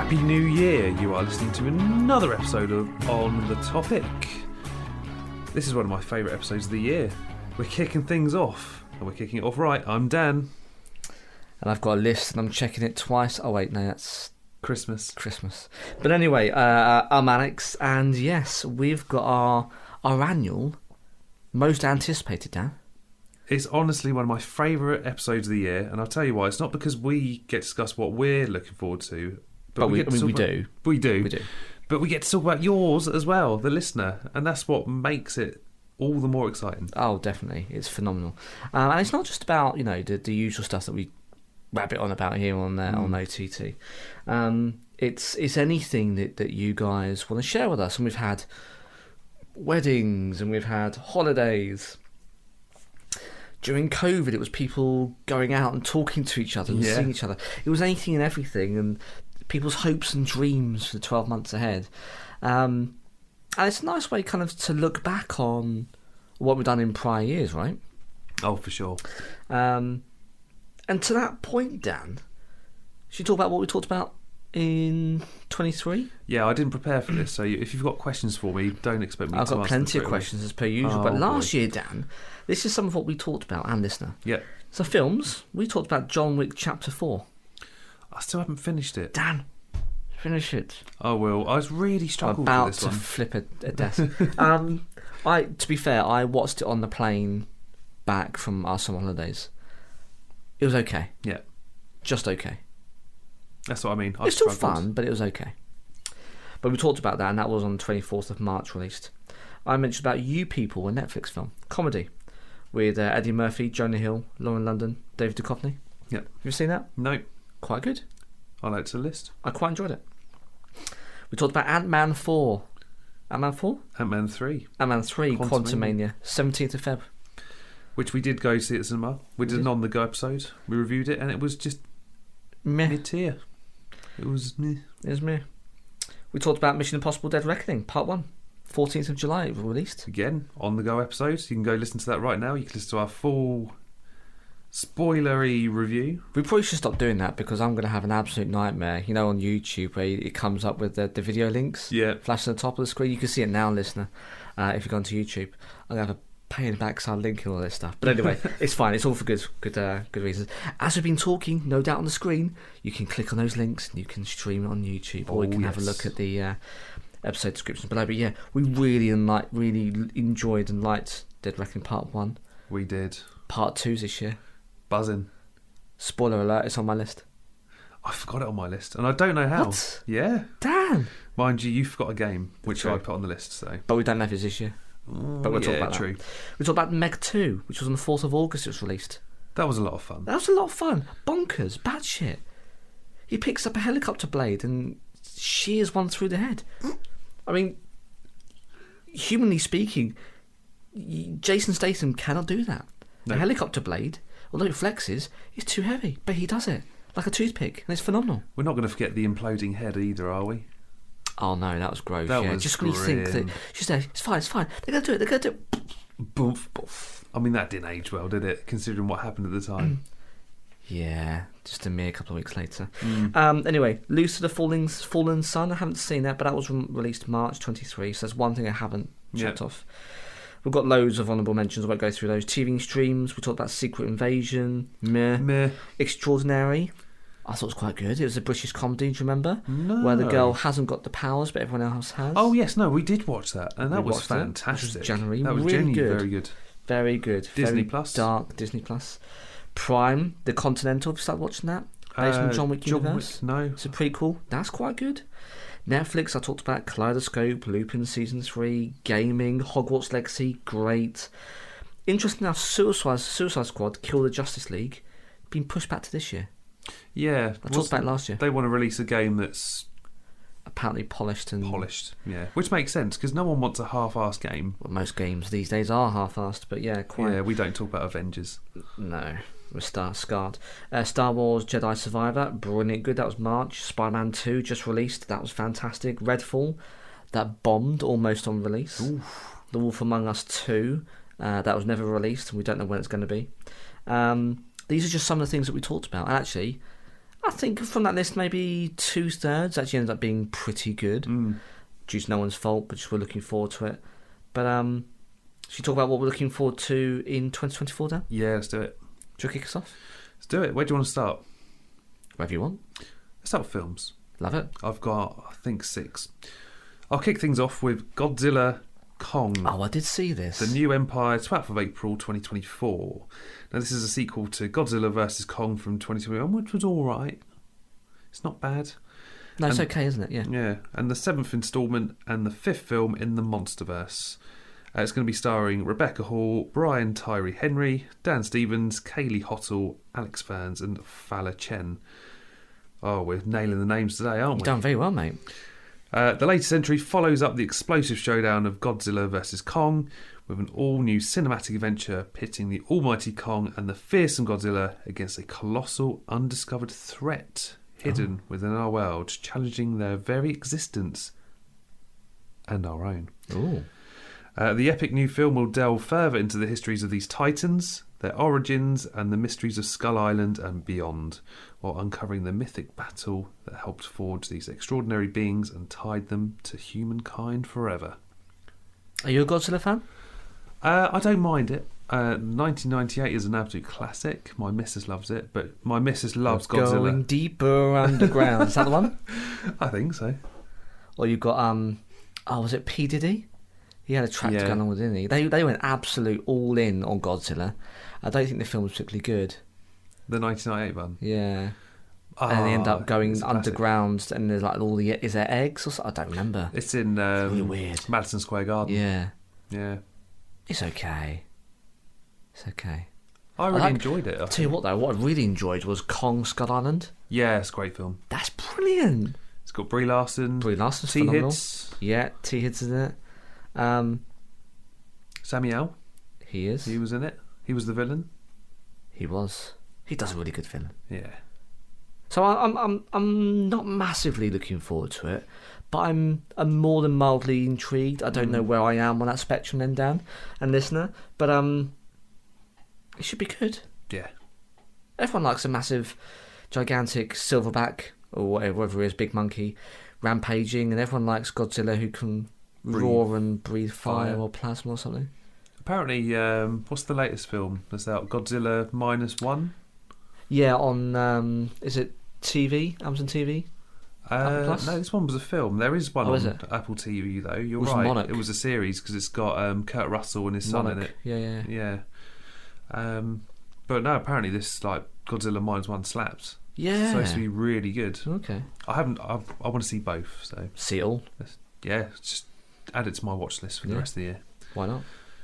Happy New Year! You are listening to another episode of On The Topic. This is one of my favourite episodes of the year. We're kicking things off, and we're kicking it off right. I'm Dan. And I've got a list, and I'm checking it twice. Oh wait, no, that's Christmas. But anyway, I'm Alex, and yes, we've got our annual most anticipated, Dan. It's honestly one of my favourite episodes of the year, and I'll tell you why. It's not because we get to discuss what we're looking forward to, but we do. But we get to talk about yours as well, the listener, and that's what makes it all the more exciting. Oh, definitely, it's phenomenal, and it's not just about the usual stuff that we rabbit on about here on OTT. It's anything that you guys want to share with us, and we've had weddings and we've had holidays. During COVID, it was people going out and talking to each other and seeing each other. It was anything and everything, and people's hopes and dreams for the 12 months ahead. And it's a nice way kind of to look back on what we've done in prior years, right? Oh, for sure. And to that point, Dan, should we talk about what we talked about in 23? Yeah, I didn't prepare for this, so if you've got questions for me, don't expect me to answer them. I've got plenty of questions as per usual, but last year, Dan, this is some of what we talked about, and listener. Yeah. So films, we talked about John Wick Chapter 4. I still haven't finished it. Dan, finish it. I will. I was really struggling about with this one. to flip a desk. To be fair, I watched it on the plane back from our summer holidays. It was okay. Yeah. Just okay. That's what I mean. It's still fun, but it was okay. But we talked about that, and that was on the 24th of March released. I mentioned about You People, a Netflix film, comedy, with Eddie Murphy, Jonah Hill, Lauren London, David Duchovny. Yep. Have you seen that? No. Quite good. I'll add to the list. I quite enjoyed it. We talked about Ant-Man 4. Ant-Man 4? Ant-Man 3. Ant-Man 3, Quantumania, 17th of Feb. Which we did go see at the cinema. We did an on-the-go episode. We reviewed it, and it was just meh. Mid-tier. It was meh. It was meh. We talked about Mission Impossible Dead Reckoning, Part 1. 14th of July, it was released. Again, on-the-go episodes. You can go listen to that right now. You can listen to our full spoilery review. We probably should stop doing that, because I'm going to have an absolute nightmare. On YouTube where it comes up with the video links. Yeah. Flash on the top of the screen. You can see it now, listener, if you go onto YouTube. I'm going to have a pain in the back because I'm linking all this stuff. But anyway, it's fine. It's all for good reasons. As we've been talking, no doubt on the screen, you can click on those links and you can stream it on YouTube, or you can have a look at the episode descriptions below. But yeah, we really enjoyed and liked Dead Reckoning Part 1. We did. Part 2's this year. Buzzing. Spoiler alert, it's on my list. I forgot it on my list, and I don't know how. What? Yeah. Damn. Mind you forgot a game, which True. I put on the list. So. But we don't know if it's this year. But we'll talk about true. that. We talked about Meg 2, which was on the 4th of August it was released. That was a lot of fun. That was a lot of fun. Bonkers. Batshit. He picks up a helicopter blade and shears one through the head. I mean, humanly speaking, Jason Statham cannot do that. No. A helicopter blade, although it flexes, is too heavy. But he does it like a toothpick, and it's phenomenal. We're not going to forget the imploding head either, are we? Oh no, that was gross. That was just when you think that she's there, it's fine. They're gonna do it. Boof, boof. I mean, that didn't age well, did it? Considering what happened at the time. Yeah, just a mere couple of weeks later. Anyway, Loose to the Fallen Sun. I haven't seen that, but that was released March 23. So there's one thing I haven't checked off. We've got loads of honourable mentions. I won't go through those. TV streams. We talked about Secret Invasion. Meh. Extraordinary. I thought it was quite good. It was a British comedy, do you remember? No. Where the girl hasn't got the powers, but everyone else has. Oh, yes, no, we did watch that, and that was fantastic. That was January. That was really good. Very good. Very good. Disney very Plus. Dark Disney Plus. Prime, The Continental. Have you started watching that? Based on John Wick universe. No. It's a prequel. That's quite good. Netflix, I talked about Kaleidoscope, Lupin Season 3, Gaming, Hogwarts Legacy, great. Interesting enough, Suicide Squad, Kill the Justice League, been pushed back to this year. Yeah. I talked about it last year. They want to release a game that's apparently polished, yeah. Which makes sense, because no one wants a half-assed game. Well, most games these days are half-assed, but yeah, quite. Yeah, we don't talk about Avengers. No. We're scarred. Star Wars Jedi Survivor, brilliant good. That was March. Spider-Man 2 just released. That was fantastic. Redfall, that bombed almost on release. Oof. The Wolf Among Us 2, that was never released, and we don't know when it's going to be. These are just some of the things that we talked about. And actually, I think from that list, maybe 2/3 actually ended up being pretty good. Due to no one's fault, but just we're looking forward to it. But should we talk about what we're looking forward to in 2024, Dan? Yeah, let's do it. Do you kick us off? Let's do it. Where do you want to start? Wherever you want. Let's start with films. Love it. I've got, I think, 6. I'll kick things off with Godzilla Kong. Oh, I did see this. The New Empire, 12th of April 2024. Now, this is a sequel to Godzilla vs. Kong from 2021, which was all right. It's not bad. No, it's okay, isn't it? Yeah. Yeah, and the 7th instalment and the 5th film in the Monsterverse. It's going to be starring Rebecca Hall, Brian Tyree Henry, Dan Stevens, Kaylee Hottle, Alex Ferns, and Fala Chen. Oh, we're nailing the names today, aren't we? You've done very well, mate. The latest entry follows up the explosive showdown of Godzilla vs. Kong with an all-new cinematic adventure pitting the almighty Kong and the fearsome Godzilla against a colossal undiscovered threat hidden within our world, challenging their very existence and our own. Ooh. The epic new film will delve further into the histories of these titans, their origins, and the mysteries of Skull Island and beyond, while uncovering the mythic battle that helped forge these extraordinary beings and tied them to humankind forever. Are you a Godzilla fan? I don't mind it. 1998 is an absolute classic. My missus loves it, but my missus loves Godzilla. Going deeper underground. Is that the one? I think so. Or you've got, was it P. Diddy? He had a track going on with, didn't he? They went absolute all in on Godzilla. I don't think the film was particularly good. The 1998 one? Yeah. And they end up going underground, and there's like all the... Is there eggs or something? I don't remember. It's in really weird. Madison Square Garden. Yeah. Yeah. It's okay. It's okay. I really enjoyed it. I'll tell you what, though, what I really enjoyed was Kong Skull Island. Yeah, it's a great film. That's brilliant. It's got Brie Larson. Brie Larson's T. phenomenal. Hids. Yeah, T. Hids in it. Samuel. He is. He was in it. He was the villain. He was. He does a really good villain. Yeah. So I'm not massively looking forward to it, but I'm more than mildly intrigued. I don't know where I am on that spectrum then, Dan and listener, but it should be good. Yeah. Everyone likes a massive, gigantic silverback or whatever it is, big monkey, rampaging, and everyone likes Godzilla who can roar and breathe fire or plasma or something. Apparently, what's the latest film that's out? Godzilla -1? Yeah, on is it TV? Amazon TV? No, this one was a film. There is one on it? Apple TV though. You're was right. Monarch. It was a series because it's got Kurt Russell and his son in it. Yeah. But no, apparently this like Godzilla -1 slaps. Yeah, It's supposed to be really good. Okay. I want to see both. So see it all. Yeah, just add it to my watch list for the rest of the year. Why not?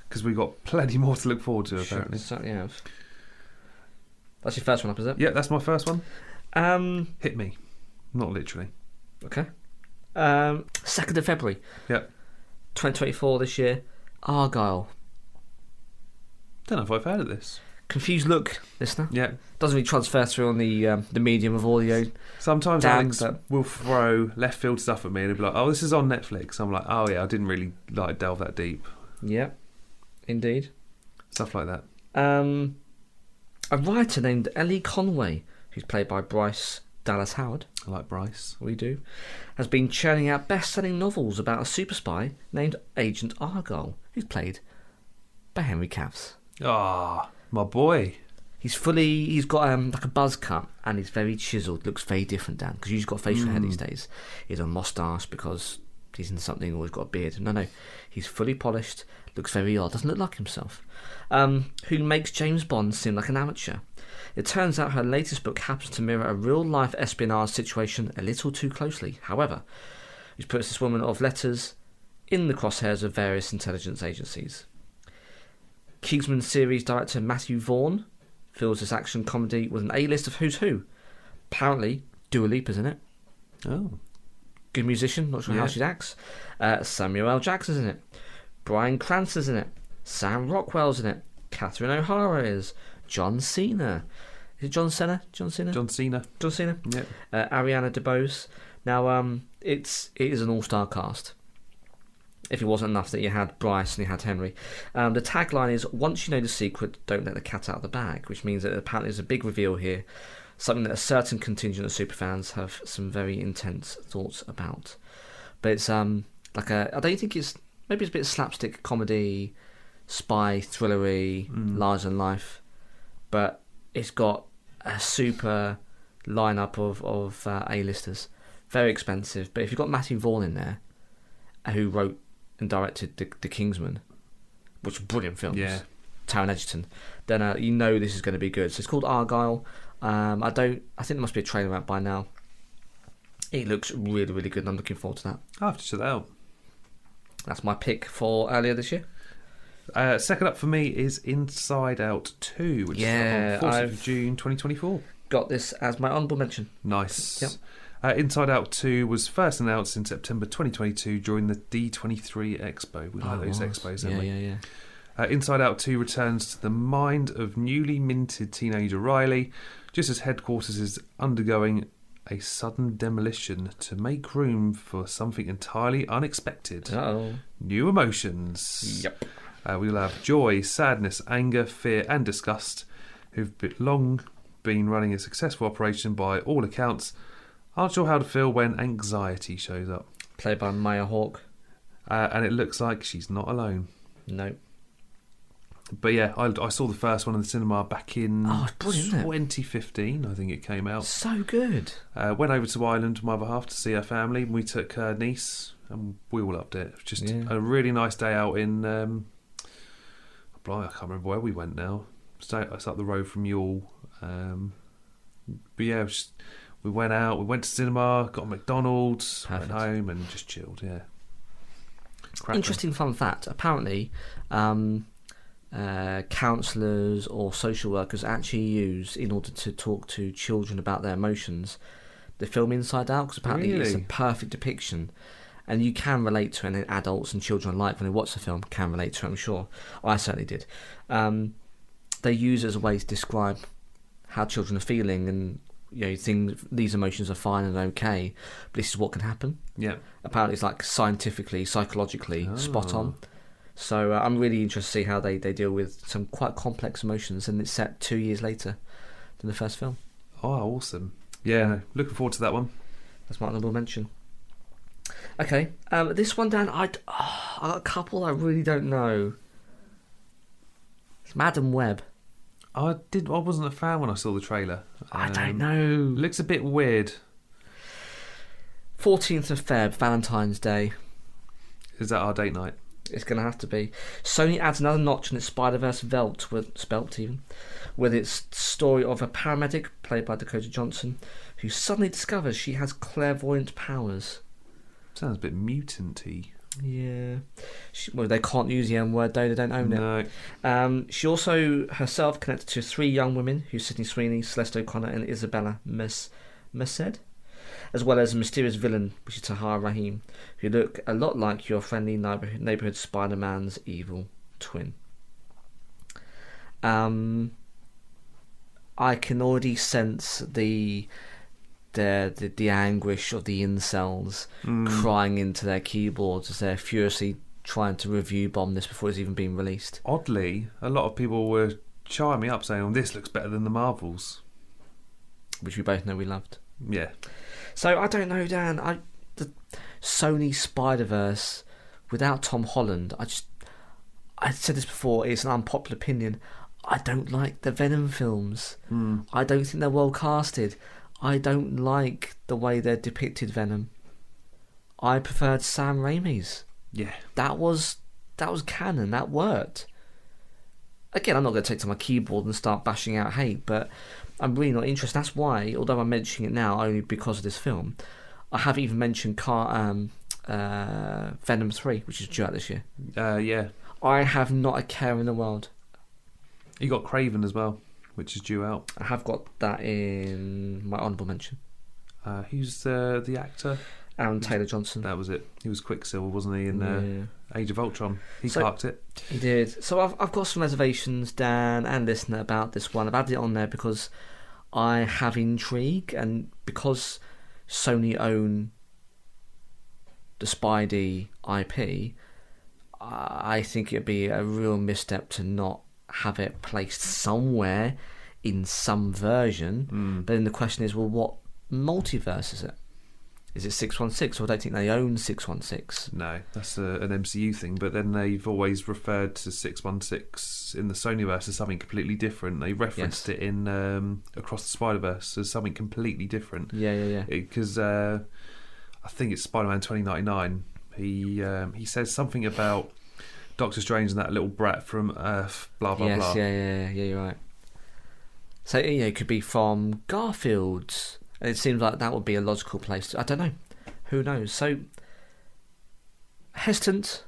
Because we've got plenty more to look forward to. Apparently, certainly have. That's your first one up, is it? Yeah, that's my first one. Hit me, not literally. Okay. 2nd of February. Yep. 2024 this year. Argyle. Don't know if I've heard of this. Confused look, listener. Yeah. Doesn't really transfer through on the medium of audio. Sometimes Alex will throw left field stuff at me and he'll be like, "Oh, this is on Netflix." I'm like, "Oh yeah, I didn't really like delve that deep." Yeah, indeed. Stuff like that. A writer named Ellie Conway, who's played by Bryce Dallas Howard. I like Bryce. We do. Has been churning out best-selling novels about a super spy named Agent Argyle, who's played by Henry Cavill. Ah, my boy. He's got like a buzz cut and he's very chiselled. Looks very different, Dan, because he's got facial hair these days. He's a moustache because he's in something, or he's got a beard. No, he's fully polished. Looks very odd. Doesn't look like himself. Who makes James Bond seem like an amateur. It turns out her latest book happens to mirror a real-life espionage situation a little too closely. However, which puts this woman of letters in the crosshairs of various intelligence agencies. Kingsman series director Matthew Vaughn fills this action comedy with an A-list of who's who. Apparently, Dua Lipa's in it. Oh. Good musician, not sure how she acts. Samuel L. Jackson's in it. Bryan Cranston's in it. Sam Rockwell's in it. Catherine O'Hara is. John Cena. Is it John Cena? John Cena? John Cena. John Cena? Yeah. Ariana DeBose. Now, it is an all-star cast. If it wasn't enough that you had Bryce and you had Henry. The tagline is, once you know the secret, don't let the cat out of the bag, which means that apparently there's a big reveal here. something that a certain contingent of superfans have some very intense thoughts about. But it's like I don't think it's, maybe it's a bit of slapstick comedy, spy thrillery, larger than life, but it's got a super lineup of A-listers. Very expensive, but if you've got Matthew Vaughn in there, who wrote and directed The Kingsman, which are brilliant films, Taron Egerton, then you know this is going to be good. So it's called Argyle. I think there must be a trailer out by now. It looks really, really good, and I'm looking forward to that. I'll have to check that out. That's my pick for earlier this year. Second up for me is Inside Out 2, which is on 4th of June 2024. Got this as my honourable mention. Nice. Yep. Inside Out 2 was first announced in September 2022 during the D23 Expo. We like those expos, don't we? Yeah. Inside Out 2 returns to the mind of newly minted teenager Riley, just as headquarters is undergoing a sudden demolition to make room for something entirely unexpected. New emotions. Yep. We'll have joy, sadness, anger, fear and disgust, who've long been running a successful operation by all accounts, aren't sure how to feel when anxiety shows up. Played by Maya Hawke. And it looks like she's not alone. No. But yeah, I saw the first one in the cinema back in 2015, I think it came out. So good. Went over to Ireland with my other half to see her family. We took her niece and we all loved it. It was just a really nice day out in... I can't remember where we went now. It's up the road from Youghal. But yeah, we went out, we went to cinema, got a McDonald's, went home and just chilled, Cracking. Interesting fun fact. Apparently... counsellors or social workers actually use, in order to talk to children about their emotions, the film Inside Out, because apparently it's a perfect depiction, and you can relate to it, and adults and children alike, when they watch the film, can relate to it, I'm sure. I certainly did. They use it as a way to describe how children are feeling, and these emotions are fine and okay, but this is what can happen. Yeah. Apparently it's like scientifically, psychologically spot on. So I'm really interested to see how they deal with some quite complex emotions, and it's set 2 years later than the first film. Oh, awesome. Yeah, looking forward to that one. That's my honourable mention. Okay, this one, Dan, I got a couple I really don't know. It's Madam Web. I wasn't a fan when I saw the trailer. I don't know. Looks a bit weird. 14th of Feb, Valentine's Day. Is that our date night? It's going to have to be. Sony adds another notch in its Spider-Verse spelt with its story of a paramedic, played by Dakota Johnson, who suddenly discovers she has clairvoyant powers. Sounds a bit mutant-y. Yeah. They can't use the M-word, though. They don't own it. No. She also herself connected to 3 young women, who's Sydney Sweeney, Celeste O'Connor and Isabella Merced, as well as a mysterious villain, which is Tahar Rahim, who look a lot like your friendly neighbourhood Spider-Man's evil twin. I can already sense the anguish of the incels crying into their keyboards as they're furiously trying to review bomb this before it's even been released. Oddly, a lot of people were chiming me up saying, "Oh, this looks better than the Marvels," which we both know we loved. Yeah. So I don't know, Dan. The Sony Spider-Verse without Tom Holland, I said this before, it's an unpopular opinion. I don't like the Venom films. I don't think they're well casted. I don't like the way they're depicted Venom. I preferred Sam Raimi's. Yeah. That was canon. That worked. Again, I'm not going to take to my keyboard and start bashing out hate, but I'm really not interested. That's why, although I'm mentioning it now only because of this film, I haven't even mentioned Venom 3, which is due out this year. Yeah. I have not a care in the world. You got Craven as well, which is due out. I have got that in my honourable mention. Who's the actor? Aaron Taylor-Johnson. That was it. He was Quicksilver, wasn't he, in Age of Ultron? He parked it. He did. So I've got some reservations, Dan and listener, about this one. I've added it on there because I have intrigue, and because Sony own the Spidey IP, I think it'd be a real misstep to not have it placed somewhere in some version. But then the question is, well, what multiverse is it? Is it 616? Or I don't think they own 616. No, that's an MCU thing. But then they've always referred to 616 in the Sonyverse as something completely different. They referenced it in Across the Spider-Verse as something completely different. Yeah. Because I think it's Spider-Man 2099. He says something about Doctor Strange and that little brat from Earth, blah, blah, blah. Yeah, you're right. So, it could be from Garfield's. It seems like that would be a logical place to... I don't know. Who knows? So, hesitant,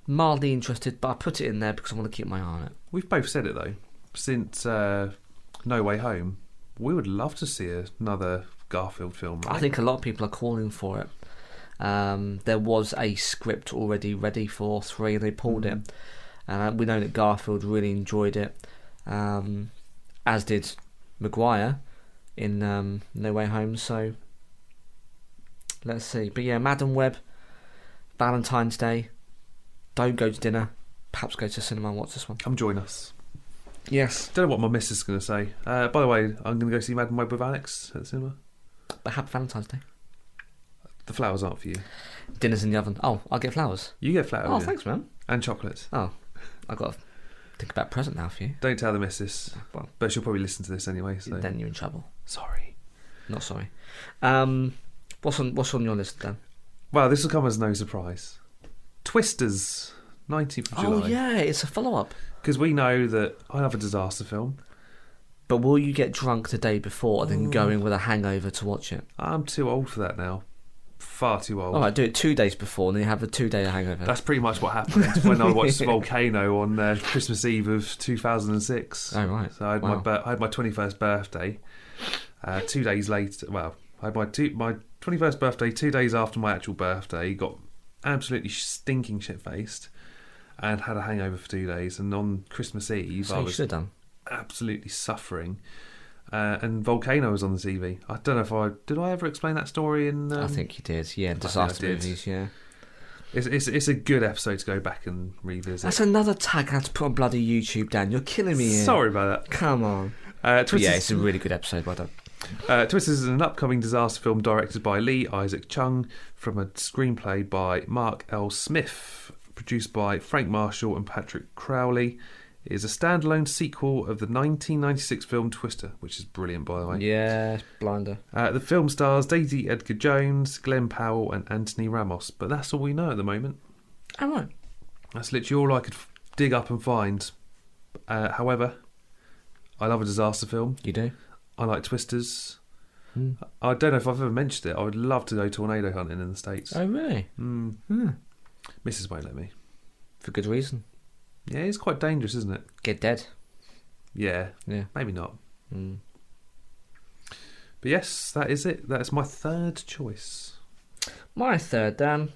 mildly interested, but I put it in there because I want to keep my eye on it. We've both said it, though. Since No Way Home, we would love to see another Garfield film, right? I think a lot of people are calling for it. There was a script already ready for 3, and they pulled it. We know that Garfield really enjoyed it, as did Maguire in No Way Home. So let's see. But yeah, Madam Web, Valentine's Day. Don't go to dinner. Perhaps go to cinema and watch this one. Come join us. Yes. Don't know what my missus is going to say. By the way, I'm going to go see Madam Web with Alex at the cinema. But happy Valentine's Day. The flowers aren't for you. Dinner's in the oven. Oh, I'll get flowers. You get flowers. Oh, thanks, man. And chocolates. Oh, I've got to think about a present now for you. Don't tell the missus. Well, but she'll probably listen to this anyway. So then you're in trouble. Sorry. Not sorry. What's on your list, Dan? Well, this will come as no surprise. Twisters, 19th of July. Oh, yeah, it's a follow-up. Because we know that I love a disaster film. But will you get drunk the day before and then go in with a hangover to watch it? I'm too old for that now. Far too old. All right, do it 2 days before and then you have a 2-day hangover. That's pretty much what happened when I watched Volcano on Christmas Eve of 2006. Oh, right. So I had my 21st birthday. 2 days later, well, I had my 21st birthday 2 days after my actual birthday. Got absolutely stinking shit-faced and had a hangover for 2 days. And on Christmas Eve, so I was absolutely suffering. And Volcano was on the TV. I don't know did I ever explain that story in... I think you did, yeah, disaster movies, yeah. It's a good episode to go back and revisit. That's another tag I had to put on bloody YouTube, Dan. You're killing me here. Sorry about that. Come on. Yeah, it's a really good episode, well done. Twisters is an upcoming disaster film directed by Lee Isaac Chung from a screenplay by Mark L. Smith, produced by Frank Marshall and Patrick Crowley. It is a standalone sequel of the 1996 film Twister, which is brilliant, by the way. Yeah, blinder. The film stars Daisy Edgar Jones, Glenn Powell and Anthony Ramos, but that's all we know at the moment. Oh, right. That's literally all I could dig up and find. However, I love a disaster film. You do? I like Twisters. I don't know if I've ever mentioned it. I would love to go tornado hunting in the States. Oh, really? Mrs. won't let me. For good reason. Yeah, it's quite dangerous, isn't it? Get dead. Yeah. Maybe not. But yes, that is it. That's my third choice. My third, Dan,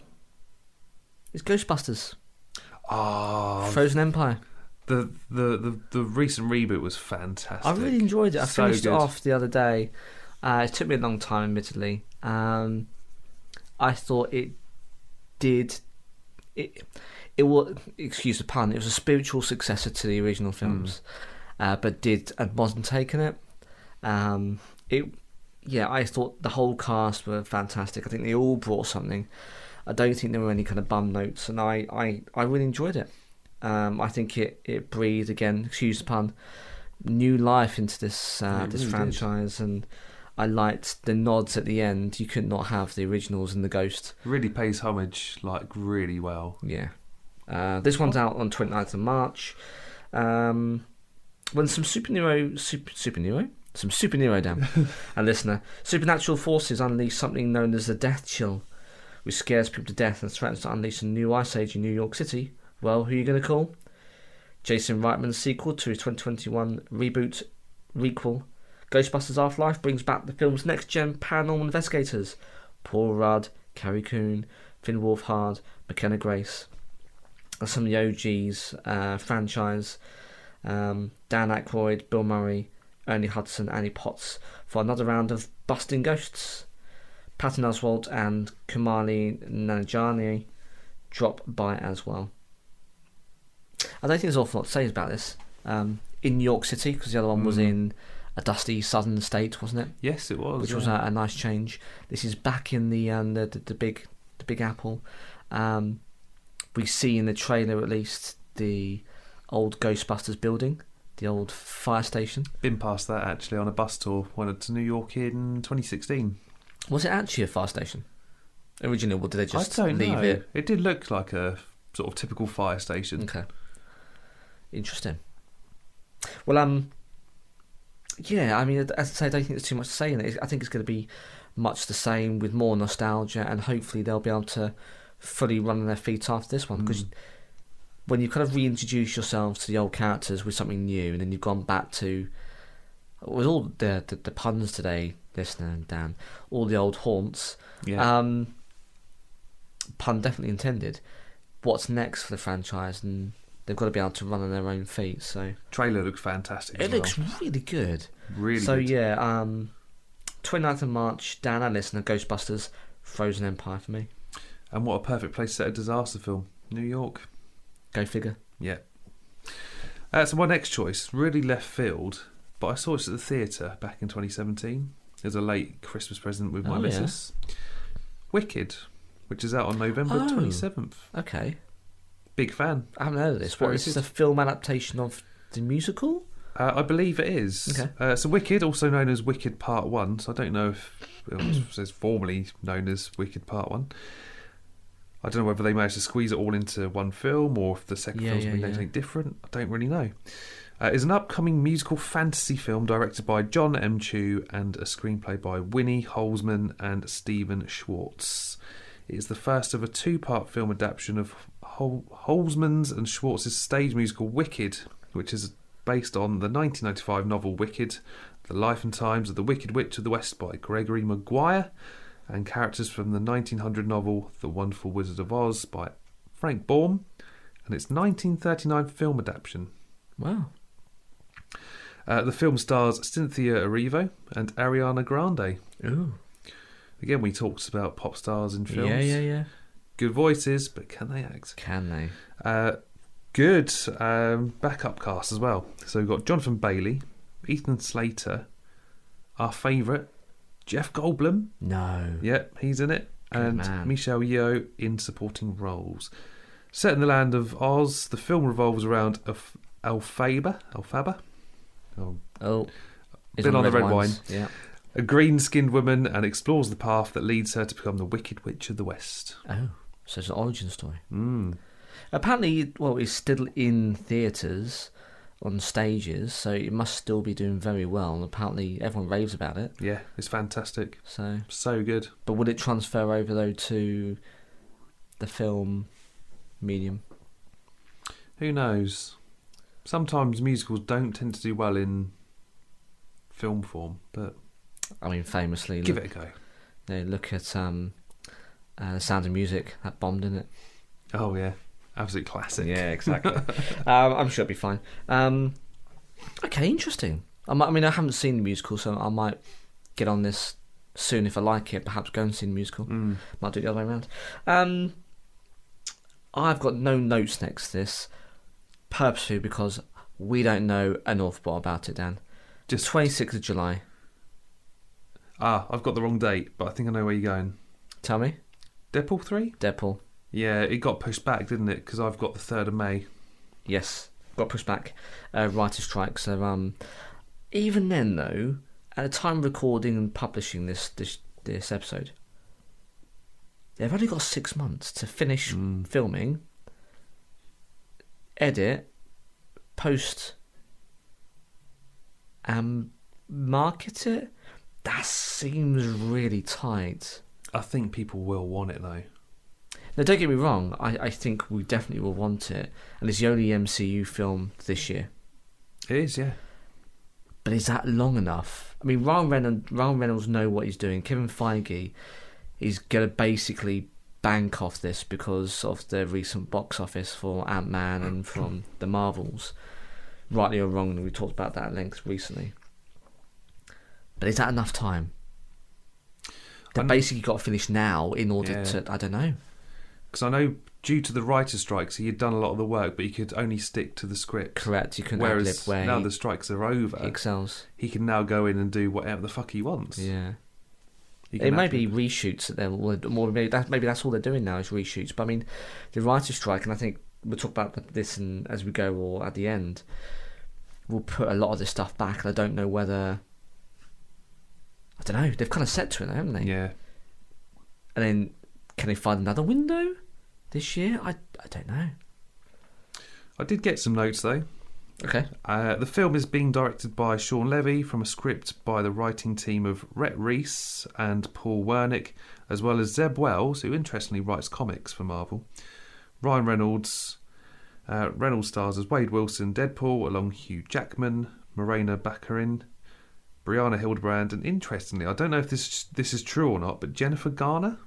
is Ghostbusters. Oh, Frozen Empire. The recent reboot was fantastic. I really enjoyed it. I finished it off the other day. It took me a long time, admittedly. I thought it did... It was, excuse the pun, it was a spiritual successor to the original films, but did a modern take on it. I thought the whole cast were fantastic. I think they all brought something. I don't think there were any kind of bum notes, and I really enjoyed it. I think it breathed, again, excuse the pun, new life into this this really franchise, and I liked the nods at the end. You could not have the originals and the Ghost. Really pays homage, really well. Yeah. This one's out on 29th of March. When some superhero, damn, a listener, supernatural forces unleash something known as the Death Chill, which scares people to death and threatens to unleash a new ice age in New York City. Well, who are you going to call? Jason Reitman's sequel to his 2021 requel, Ghostbusters Afterlife, brings back the film's next-gen paranormal investigators, Paul Rudd, Carrie Coon, Finn Wolfhard, McKenna Grace. Some of the OGs franchise, Dan Aykroyd, Bill Murray, Ernie Hudson, Annie Potts, for another round of busting ghosts. Patton Oswalt and Kumali Nanjiani drop by as well. I don't think there's an awful lot to say about this. in New York City, because the other one was in a dusty southern state, wasn't it? Yes, it was. Which was a nice change. This is back in the Big Apple. We see in the trailer at least the old Ghostbusters building, the old fire station. Been past that actually on a bus tour. Went to New York in 2016. Was it actually a fire station originally, or did they just leave know. It? It did look like a sort of typical fire station. Okay, interesting. Well, yeah, I mean, as I say, I don't think there's too much to say in it. I think it's going to be much the same with more nostalgia, and hopefully they'll be able to fully run on their feet after this one, because when you kind of reintroduce yourselves to the old characters with something new, and then you've gone back to, with all the puns today, listener and Dan, all the old haunts, pun definitely intended, what's next for the franchise? And they've got to be able to run on their own feet. So trailer looks fantastic. It looks really good. Really so good. Yeah, 29th of March, Dan and listener, Ghostbusters, Frozen Empire for me. And what a perfect place to set a disaster film. New York. Go figure. Yeah. So my next choice, really left field, but I saw it at the theatre back in 2017 as a late Christmas present with my missus. Yeah. Wicked, which is out on November 27th. Okay. Big fan. I haven't heard of this. What, is this a film adaptation of the musical? I believe it is. Okay. So Wicked, also known as Wicked Part 1, so I don't know if it says formally known as Wicked Part 1. I don't know whether they managed to squeeze it all into one film or if the second film's been anything different. I don't really know. It's an upcoming musical fantasy film directed by John M. Chu and a screenplay by Winnie Holzman and Stephen Schwartz. It is the first of a two-part film adaptation of Holzman's and Schwartz's stage musical Wicked, which is based on the 1995 novel Wicked, The Life and Times of the Wicked Witch of the West by Gregory Maguire, and characters from the 1900 novel The Wonderful Wizard of Oz by Frank Baum, and its 1939 film adaptation. Wow. The film stars Cynthia Erivo and Ariana Grande. Ooh. Again, we talked about pop stars in films. Yeah. Good voices, but can they act? Can they? Good backup cast as well. So we've got Jonathan Bailey, Ethan Slater, our favourite, Jeff Goldblum. No. Yep, he's in it. Good and man. Michelle Yeoh in supporting roles. Set in the land of Oz, the film revolves around Elphaba. Been on the red wine. Yeah. A green-skinned woman, and explores the path that leads her to become the Wicked Witch of the West. Oh, so it's an origin story. Mm. Apparently, it's still in theatres, on stages, so it must still be doing very well. And apparently, everyone raves about it. Yeah, it's fantastic. So good. But would it transfer over though to the film medium? Who knows? Sometimes musicals don't tend to do well in film form, but I mean, famously, give it a go. Look at The Sound of Music. That bombed, didn't it? Oh yeah, absolute classic. Yeah, exactly. I'm sure it'll be fine. Okay, interesting. I haven't seen the musical, so I might get on this soon if I like it. Perhaps go and see the musical. Might do it the other way around. I've got no notes next to this, purposely because we don't know an awful lot about it, Dan. Just 26th of July. I've got the wrong date, but I think I know where you're going. Tell me. Deadpool 3? Deadpool. Yeah, it got pushed back, didn't it? Because I've got the 3rd of May. Yes, got pushed back. Writer's strike. So even then, though, at the time of recording and publishing this episode, they've only got 6 months to finish filming, edit, post, and market it. That seems really tight. I think people will want it, though. Now, don't get me wrong. I think we definitely will want it. And it's the only MCU film this year. It is, yeah. But is that long enough? I mean, Ryan Reynolds knows what he's doing. Kevin Feige is going to basically bank off this because of the recent box office for Ant-Man and from the Marvels. Rightly or wrongly, we talked about that at length recently. But is that enough time? They've basically got to finish now in order to... I don't know. Because I know due to the writer's strikes, he had done a lot of the work, but he could only stick to the script. Correct, you couldn't Whereas ad-lib where now the strikes are over, he excels. He can now go in and do whatever the fuck he wants. Yeah. It may be reshoots that they're more. Maybe that's all they're doing now is reshoots. But I mean, the writer's strike, and I think we'll talk about this and as we go or at the end, we'll put a lot of this stuff back. And I don't know whether. I don't know. They've kind of set to it, haven't they? Yeah. And then, can they find another window this year? I don't know. I did get some notes though. Okay. The film is being directed by Sean Levy from a script by the writing team of Rhett Reese and Paul Wernick, as well as Zeb Wells, who interestingly writes comics for Marvel. Ryan Reynolds. Reynolds stars as Wade Wilson, Deadpool, along Hugh Jackman, Morena Baccarin, Brianna Hildebrand, and interestingly, I don't know if this is true or not, but Jennifer Garner?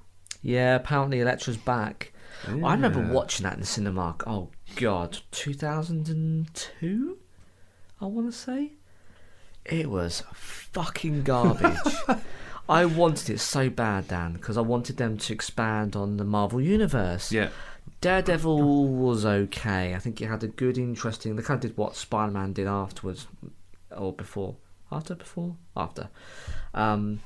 Yeah, apparently Elektra's back. Yeah. I remember watching that in the cinema. Oh, God. 2002, I want to say? It was fucking garbage. I wanted it so bad, Dan, because I wanted them to expand on the Marvel Universe. Yeah. Daredevil was okay. I think it had a good, interesting... They kind of did what Spider-Man did afterwards. Or before. After. And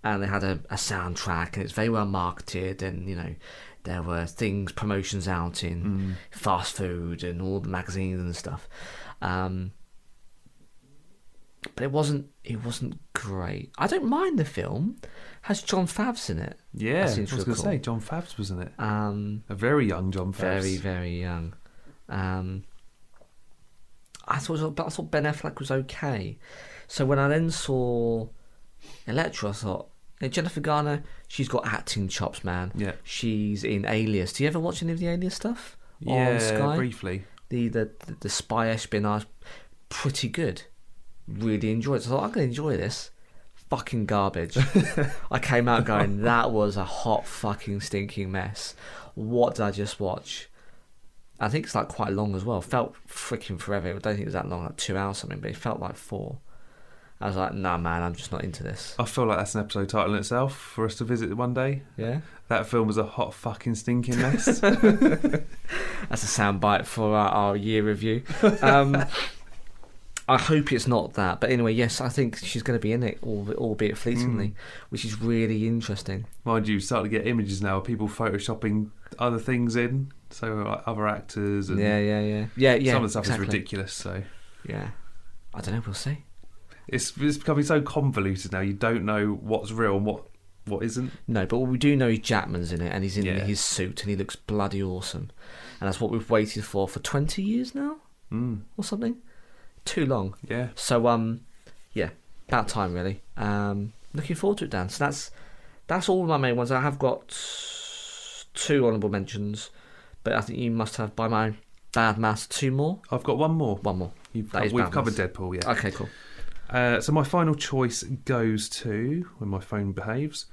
they had a soundtrack, and it's very well marketed, and, you know... There were promotions out in fast food and all the magazines and stuff, but it wasn't great. I don't mind the film. It has John Favreau in it. Yeah, I was going to say John Favreau was in it. A very young John Favreau. Very, very young. I thought Ben Affleck was okay. So when I then saw Elektra, I thought. Jennifer Garner, she's got acting chops, man. Yeah. She's in Alias. Do you ever watch any of the Alias stuff? Yeah, on Sky? briefly. The spy espionage, pretty good. Really enjoyed it. So I thought, I'm going to enjoy this. Fucking garbage. I came out going, that was a hot fucking stinking mess. What did I just watch? I think it's like quite long as well. Felt freaking forever. I don't think it was that long, like 2 hours or something, but it felt like 4. I was like, nah, man, I'm just not into this. I feel like that's an episode title in itself for us to visit one day. Yeah. That film was a hot fucking stinking mess. That's a soundbite for our year review. I hope it's not that. But anyway, yes, I think she's going to be in it, albeit fleetingly, which is really interesting. Mind you, starting to get images now of people photoshopping other things in, so like other actors. And Yeah. Some of the stuff is ridiculous, so... Yeah. I don't know, we'll see. It's becoming so convoluted now. You don't know what's real and what isn't. No, but what we do know is Jackman's in it, and he's in his suit, and he looks bloody awesome. And that's what we've waited for 20 years now, or something. Too long. Yeah. So about time really. Looking forward to it, Dan. So that's all of my main ones. I have got 2 honourable mentions, but I think you must have, by my bad maths, 2 more. I've got 1 more. 1 more. We've covered Deadpool. Yeah. Okay, cool. So my final choice goes to, when my phone behaves,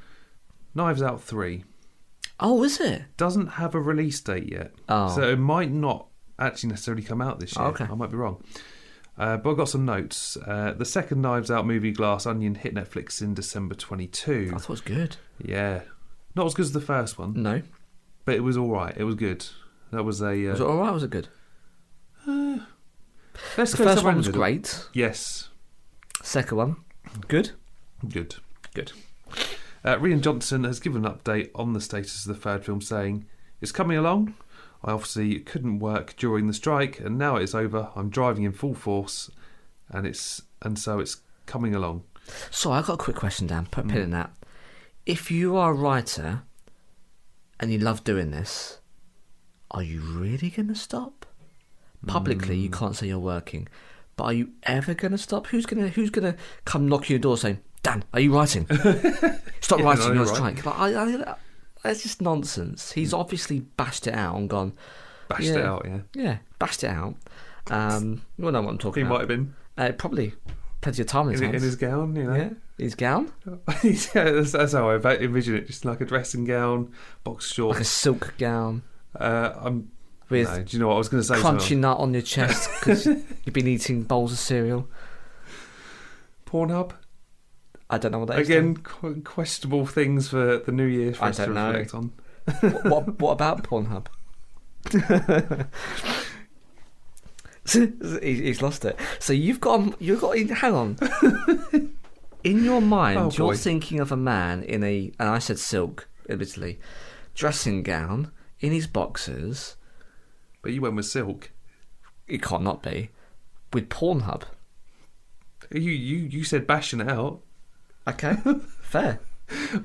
Knives Out 3. Oh, is it? Doesn't have a release date yet. Oh. So it might not actually necessarily come out this year. Oh, okay. I might be wrong. But I've got some notes. The second Knives Out movie, Glass Onion, hit Netflix in December 22. I thought it was good. Yeah. Not as good as the first one. No. But it was alright. It was good. That was a... Was it alright or was it good? The first one was great. Yes. Second one, good. Rian Johnson has given an update on the status of the third film, saying, "It's coming along. I obviously couldn't work during the strike, and now it's over. I'm driving in full force, and so it's coming along." So I've got a quick question, Dan. Put a pin in that. If you are a writer and you love doing this, are you really going to stop? Publicly, you can't say you're working. But are you ever going to stop? Who's gonna come knock your door saying, "Dan, are you writing? Stop writing, you're on strike." Like, it's just nonsense. He's obviously bashed it out and gone. Bashed it out, yeah. Yeah, bashed it out. You all know what I'm talking about. He might have been. Probably plenty of time in his hands. In his gown, you know. Yeah, his gown. Yeah, that's how I envision it. Just like a dressing gown, box shorts. Like a silk gown. With do you know what I was going to say? Crunchy nut on your chest because you've been eating bowls of cereal. Pornhub? I don't know what that is. Again, questionable things for the New Year for us to reflect on. What about Pornhub? He's lost it. So you've got hang on. In your mind, you're thinking of a man in and I said silk, admittedly, dressing gown, in his boxers. But you went with silk. It can't not be. With Pornhub. You said bashing it out. Okay, fair.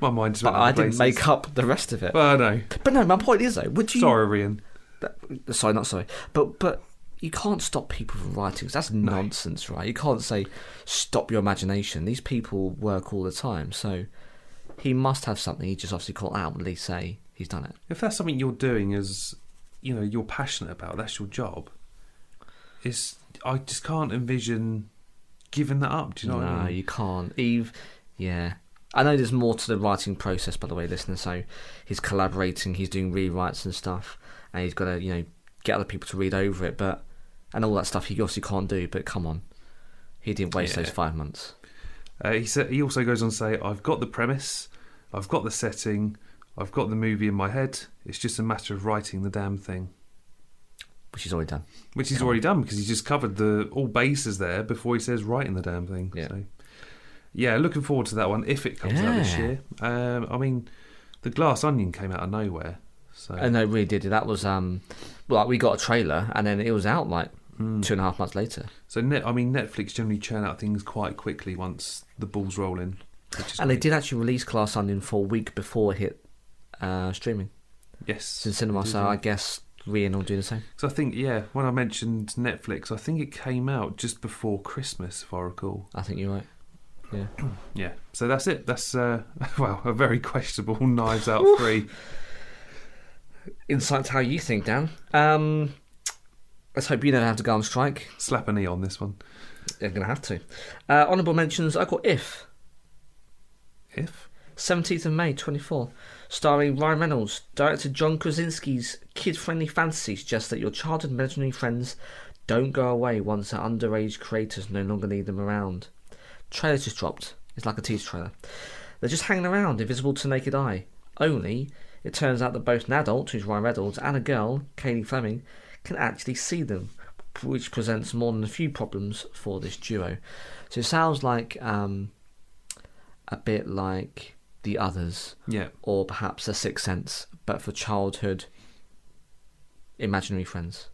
My mind's. But I didn't make up the rest of it. Well, no. But no, my point is though, would you? Sorry, Rian. Sorry, not sorry. But you can't stop people from writing. That's nonsense, right? You can't say stop your imagination. These people work all the time, so he must have something. He just obviously can't outwardly say he's done it. If that's something you're doing as you're passionate about, that's your job. I just can't envision giving that up. Do you know what I mean? No, you can't. Yeah. I know there's more to the writing process, by the way, listener. So he's collaborating, he's doing rewrites and stuff, and he's got to, get other people to read over it, and all that stuff he obviously can't do. But come on, he didn't waste those 5 months. He also goes on to say, "I've got the premise, I've got the setting, I've got the movie in my head. It's just a matter of writing the damn thing." Which he's already done. Because he's just covered all bases there before he says writing the damn thing. Yeah. So, yeah, looking forward to that one if it comes out this year. I mean, The Glass Onion came out of nowhere. So. No, it really did. That was we got a trailer and then it was out 2.5 months later. So Netflix generally churn out things quite quickly once the ball's rolling. And they did actually release Glass Onion for a week before it hit streaming. Yes, it's in cinema. So I guess Rian will do the same. So I think when I mentioned Netflix, I think it came out just before Christmas, if I recall. I think you're right. Yeah. Yeah. So that's it. That's a very questionable Knives Out 3. Insight to how you think, Dan. Let's hope you never have to go on strike. Slap a knee on this one. You're going to have to. Honourable mentions, I got If. If? 17th of May, 24. Starring Ryan Reynolds. Director John Krasinski's kid-friendly fantasy suggests that your childhood imaginary friends don't go away once their underage creators no longer need them around. Trailer just dropped. It's like a teaser trailer. They're just hanging around, invisible to naked eye. Only, it turns out that both an adult, who's Ryan Reynolds, and a girl, Kaylee Fleming, can actually see them, which presents more than a few problems for this duo. So it sounds like a bit like The Others, or perhaps A Sixth Sense, but for childhood imaginary friends,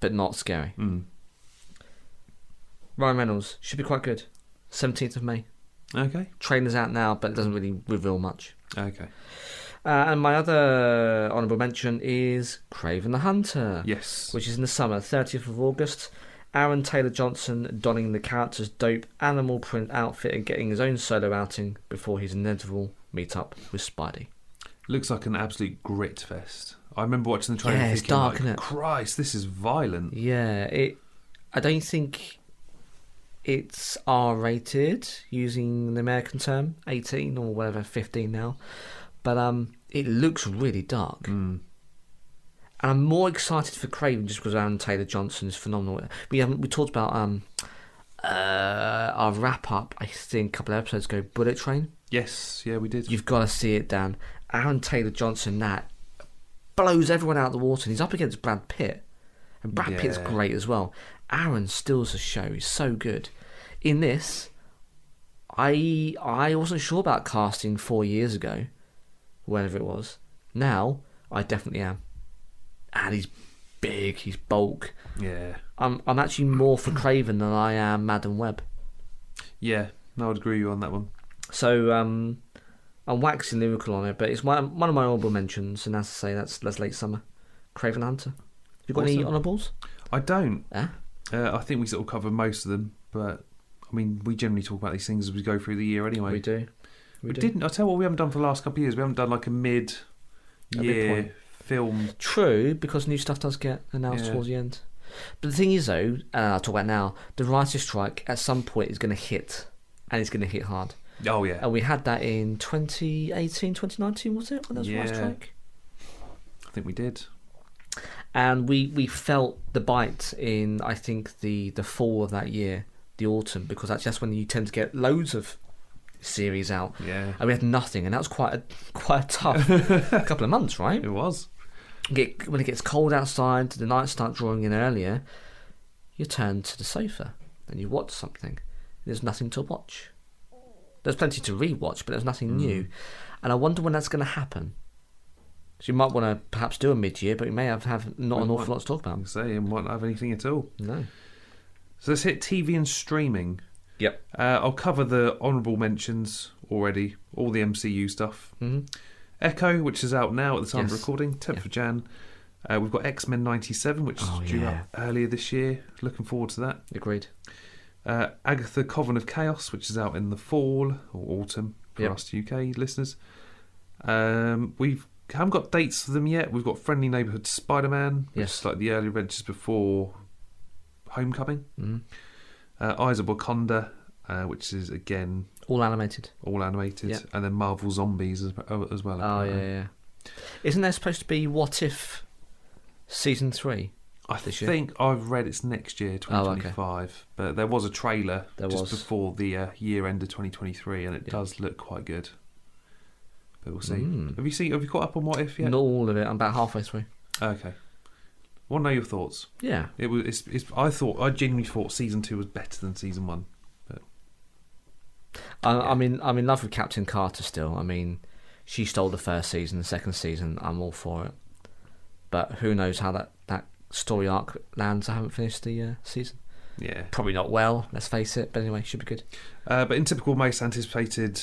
but not scary. Ryan Reynolds should be quite good. 17th of May. Okay. Trailer's out now, but it doesn't really reveal much. Okay. And my other honourable mention is Craven the Hunter. Yes. Which is in the summer, 30th of August. Aaron Taylor-Johnson donning the character's dope animal print outfit and getting his own solo outing before his inevitable meet-up with Spidey. Looks like an absolute grit fest. I remember watching the trailer and it's thinking, dark, isn't it? Christ, this is violent. Yeah, I don't think it's R-rated, using the American term, 18 or whatever, 15 now. But it looks really dark. And I'm more excited for Craven just because Aaron Taylor-Johnson is phenomenal. We talked about our wrap-up, I think, a couple of episodes ago, Bullet Train. Yes, yeah, we did. You've got to see it, Dan. Aaron Taylor-Johnson, that blows everyone out of the water. And he's up against Brad Pitt. And Brad Pitt's great as well. Aaron steals the show. He's so good. In this, I wasn't sure about casting 4 years ago, whenever it was. Now, I definitely am. And he's big, he's bulk. Yeah. I'm actually more for Craven than I am Madam Web. Yeah, I would agree with you on that one. So, I'm waxing lyrical on it, but it's one of my honourable mentions, and as I say, that's late summer. Craven Hunter. Have you got any honourables? I don't. Yeah? I think we sort of cover most of them, but I mean, we generally talk about these things as we go through the year anyway. We do. We didn't. I'll tell you what we haven't done for the last couple of years. We haven't done like a mid-year film. True, because new stuff does get announced towards the end. But the thing is, though, and I'll talk about now, the writer's strike at some point is going to hit, and it's going to hit hard. Oh, yeah. And we had that in 2018, 2019, was it? When there was a writer's strike? I think we did. And we felt the bite in, I think, the fall of that year, the autumn, because that's just when you tend to get loads of series out. Yeah. And we had nothing, and that was quite a tough couple of months, right? It was. When it gets cold outside, the nights start drawing in earlier, you turn to the sofa and you watch something. There's nothing to watch. There's plenty to re-watch, but there's nothing new. And I wonder when that's going to happen. So you might want to perhaps do a mid-year, but you may have not an awful lot to talk about. Say you might not have anything at all. No. So let's hit TV and streaming. Yep. I'll cover the honourable mentions already, all the MCU stuff. Mm-hmm. Echo, which is out now at the time of Yes. recording, 10th of Jan. We've got X-Men 97, which is due out earlier this year. Looking forward to that. Agreed. Agatha Coven of Chaos, which is out in the fall or autumn for us UK listeners. We haven't got dates for them yet. We've got Friendly Neighbourhood Spider-Man, which is like the early adventures before Homecoming. Eyes of Wakanda, which is again all animated, and then Marvel Zombies as well. Oh yeah. Isn't there supposed to be What If season 3? I think I've read it's next year, 2025. Oh, okay. But there was a trailer before the year end of 2023, and it does look quite good. But we'll see. Have you caught up on What If yet? Not all of it. I'm about halfway through. Okay. Want to know your thoughts? Yeah. I genuinely thought season 2 was better than season 1. But I'm in love with Captain Carter still. I mean, she stole the first season, the second season. I'm all for it. But who knows how that story arc lands? I haven't finished the season. Yeah. Probably not well, let's face it. But anyway, should be good. But in typical most anticipated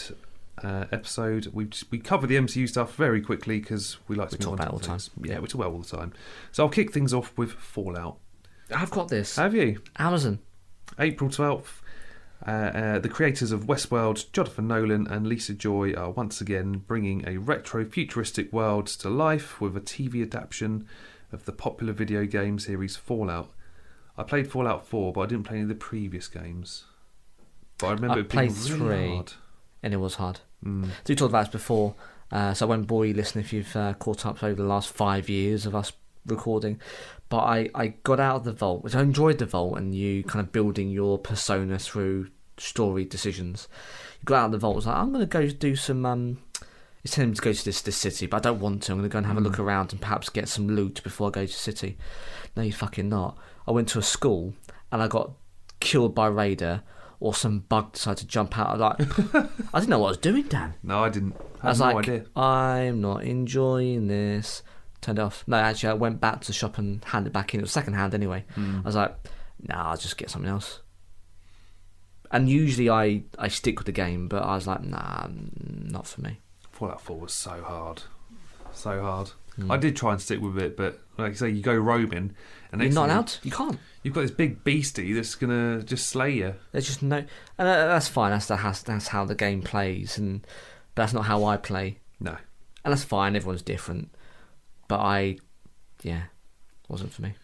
episode, we cover the MCU stuff very quickly because we like to talk about it all the time. Yeah, we talk about it all the time. So I'll kick things off with Fallout. I've got this. Have you? Amazon. April 12th. The creators of Westworld, Jonathan Nolan and Lisa Joy, are once again bringing a retro-futuristic world to life with a TV adaptation of the popular video game series Fallout. I played Fallout 4, but I didn't play any of the previous games. But I remember it being really hard. And it was hard. So we talked about this before, so I won't bore you listening if you've caught up over the last 5 years of us recording. But I got out of the vault, which I enjoyed the vault, and you kind of building your persona through story decisions. You got out of the vault, I was like, I'm going to go do some... It's telling me to go to this city, but I don't want to. I'm going to go and have a look around and perhaps get some loot before I go to the city. No, you fucking not. I went to a school and I got killed by a raider, or some bug decided to jump out. I didn't know what I was doing, Dan. No, I didn't. I was no like, idea. I'm not enjoying this. Turned it off. No, actually, I went back to the shop and handed it back in. It was second hand anyway. I was like, nah, I'll just get something else. And usually I stick with the game, but I was like, nah, not for me. Fallout 4 was so hard. So hard. I did try and stick with it, but like you say, you go roaming, and you're not allowed. You can't. You've got this big beastie that's gonna just slay you. There's just no, and that's fine. That's how the game plays, but that's not how I play. No, and that's fine. Everyone's different, but wasn't for me.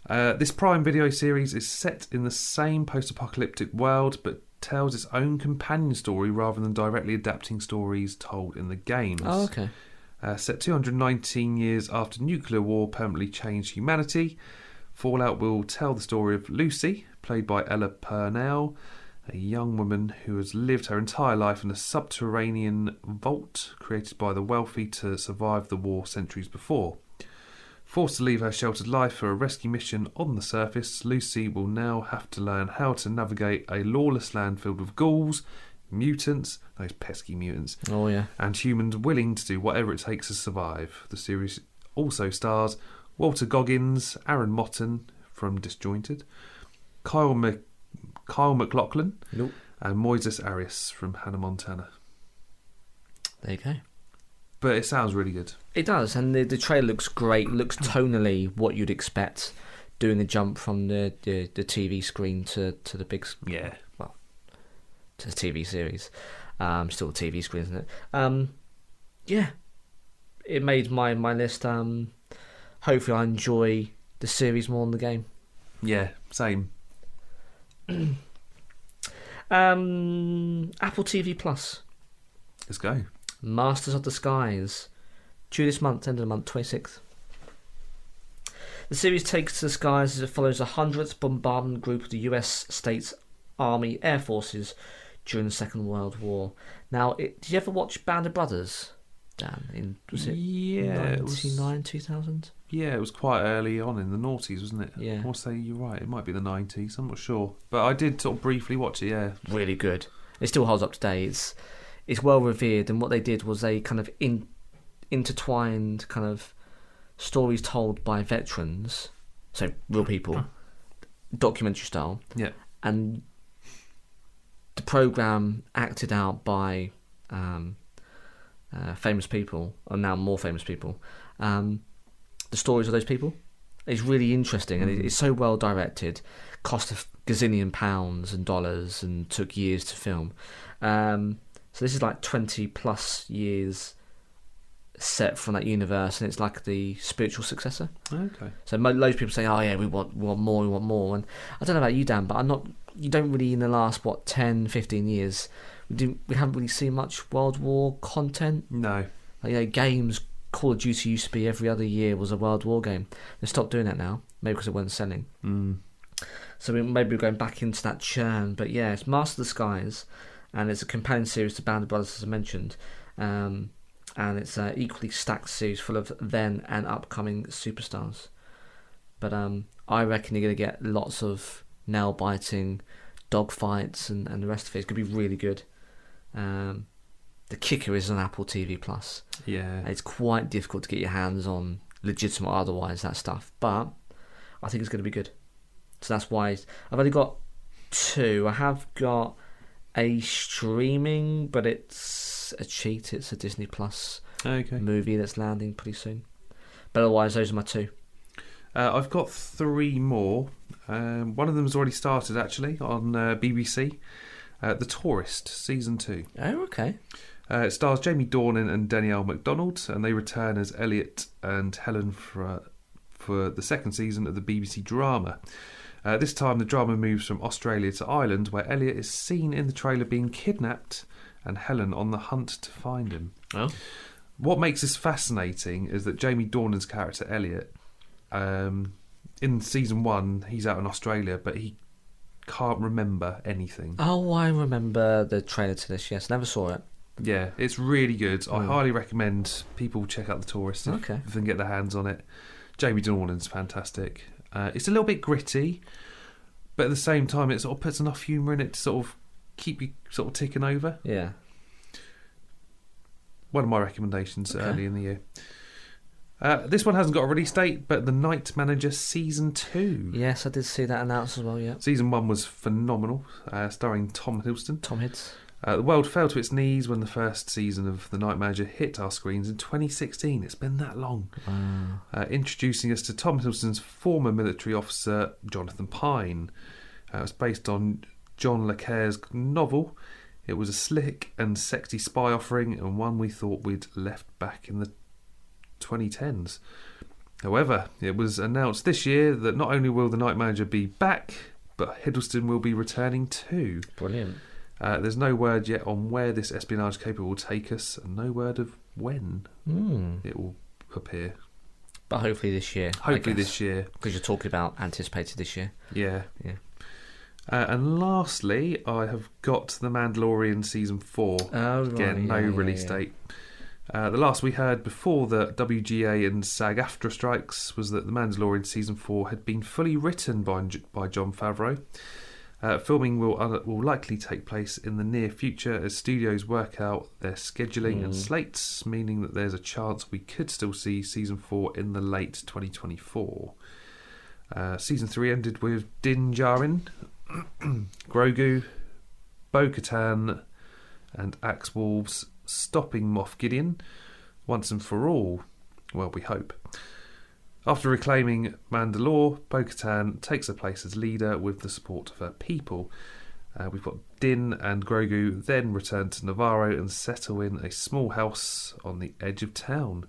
This Prime Video series is set in the same post-apocalyptic world, but tells its own companion story rather than directly adapting stories told in the games. Oh, okay. Set 219 years after nuclear war permanently changed humanity, Fallout will tell the story of Lucy, played by Ella Purnell, a young woman who has lived her entire life in a subterranean vault created by the wealthy to survive the war centuries before. Forced to leave her sheltered life for a rescue mission on the surface, Lucy will now have to learn how to navigate a lawless land filled with ghouls, mutants, those pesky mutants, and humans willing to do whatever it takes to survive. The series also stars Walter Goggins, Aaron Motten from Disjointed, Kyle MacLachlan, and Moises Arias from Hannah Montana. There you go. But it sounds really good. It does, and the trailer looks great. Looks tonally what you'd expect, doing the jump from the TV screen to the big to the TV series. Still a TV screen, isn't it? It made my list. Hopefully I enjoy the series more than the game. Yeah, same. Apple TV Plus. Let's go. Masters of the Skies. Due this month, end of the month, 26th. The series takes to the skies as it follows the 100th bombardment group of the US States Army Air Forces during the Second World War. Now, did you ever watch Band of Brothers, Dan? Was it 1999, 2000? Yeah, it was quite early on in the noughties, wasn't it? Yeah. I want to say you're right. It might be the 90s. I'm not sure. But I did sort of briefly watch it, yeah. Really good. It still holds up today. It's well revered, and what they did was they kind of intertwined kind of stories told by veterans, so real people, documentary style. Yeah. And the programme acted out by famous people, or now more famous people, the stories of those people. It's really interesting, and it's so well directed. Cost a gazillion pounds and dollars, and took years to film. So this is like 20 plus years set from that universe, and it's like the spiritual successor. Okay. So loads of people say, "Oh yeah, we want more." And I don't know about you, Dan, but you don't really, in the last 10, 15 years, we haven't really seen much World War content. No. Like, games. Call of Duty used to be every other year was a World War game. They stopped doing that now, maybe because it wasn't selling. So maybe we're going back into that churn. But yeah, it's Master of the Skies, and it's a companion series to Band of Brothers, as I mentioned. And it's an equally stacked series full of then and upcoming superstars. But I reckon you're going to get lots of nail-biting dogfights and the rest of it. It's going to be really good. The kicker is on Apple TV Plus. Yeah. It's quite difficult to get your hands on, legitimate or otherwise, that stuff. But I think it's going to be good. So that's why I've only got 2. I have got a streaming, but it's a cheat. It's a Disney Plus movie that's landing pretty soon. But otherwise, those are my 2. I've got 3 more. One of them has already started, actually, on BBC. The Tourist, Season 2. Oh, okay. It stars Jamie Dornan and Danielle MacDonald, and they return as Elliot and Helen for the second season of the BBC drama. This time the drama moves from Australia to Ireland, where Elliot is seen in the trailer being kidnapped and Helen on the hunt to find him. Oh. What makes this fascinating is that Jamie Dornan's character Elliot, in season 1, he's out in Australia, but he can't remember anything. Oh, I remember the trailer to this, yes. Never saw it. Yeah, it's really good. I highly recommend people check out The Tourist if they can get their hands on it. Jamie Dornan's fantastic. It's a little bit gritty, but at the same time it sort of puts enough humour in it to sort of keep you sort of ticking over. Yeah. One of my recommendations early in the year. This one hasn't got a release date, but The Night Manager Season 2. Yes, I did see that announced as well, yeah. Season 1 was phenomenal, starring Tom Hiddleston. Tom Hids. The world fell to its knees when the first season of The Night Manager hit our screens in 2016. It's been that long. Wow. Introducing us to Tom Hiddleston's former military officer, Jonathan Pine. It was based on John le Carre's novel. It was a slick and sexy spy offering, and one we thought we'd left back in the 2010s. However, it was announced this year that not only will The Night Manager be back, but Hiddleston will be returning too. Brilliant. There's no word yet on where this espionage caper will take us, and no word of when it will appear. But hopefully this year. Hopefully this year. Because you're talking about anticipated this year. Yeah. And lastly, I have got The Mandalorian Season 4. Oh, Again, no release date. The last we heard before the WGA and SAG-AFTRA strikes was that The Mandalorian Season 4 had been fully written by Jon Favreau. Filming will likely take place in the near future as studios work out their scheduling and slates, meaning that there's a chance we could still see Season 4 in the late 2024. Season 3 ended with Din Djarin, Grogu, Bo-Katan and Axe Wolves stopping Moff Gideon once and for all. Well, we hope. After reclaiming Mandalore, Bo-Katan takes her place as leader with the support of her people. We've got Din and Grogu then return to Navarro and settle in a small house on the edge of town.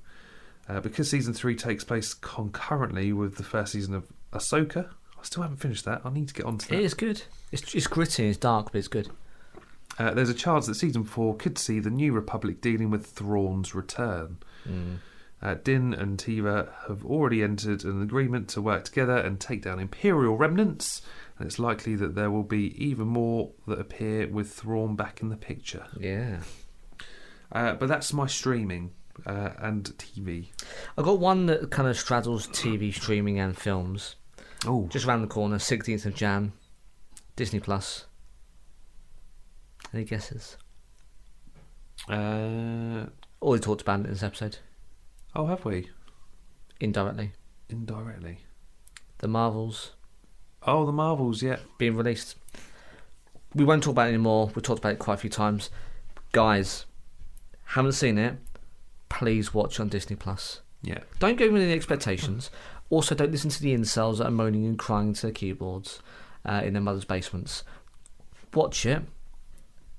Because Season 3 takes place concurrently with the first season of Ahsoka, I still haven't finished that. I need to get onto that. It is good. It's gritty, it's dark, but it's good. There's a chance that Season 4 could see the New Republic dealing with Thrawn's return. Din and Teva have already entered an agreement to work together and take down Imperial remnants, and it's likely that there will be even more that appear with Thrawn back in the picture. Yeah. But that's my streaming and TV. I've got one that kind of straddles TV, streaming and films. Oh. Just around the corner, 16th of Jan, Disney Plus. Any guesses? Already talked about it in this episode. Oh, have we? Indirectly. The Marvels. Oh, the Marvels, yeah. Being released. We won't talk about it anymore. We've talked about it quite a few times. Guys, haven't seen it, please watch on Disney Plus. Yeah. Don't go with any expectations. Also, don't listen to the incels that are moaning and crying into their keyboards in their mother's basements. Watch it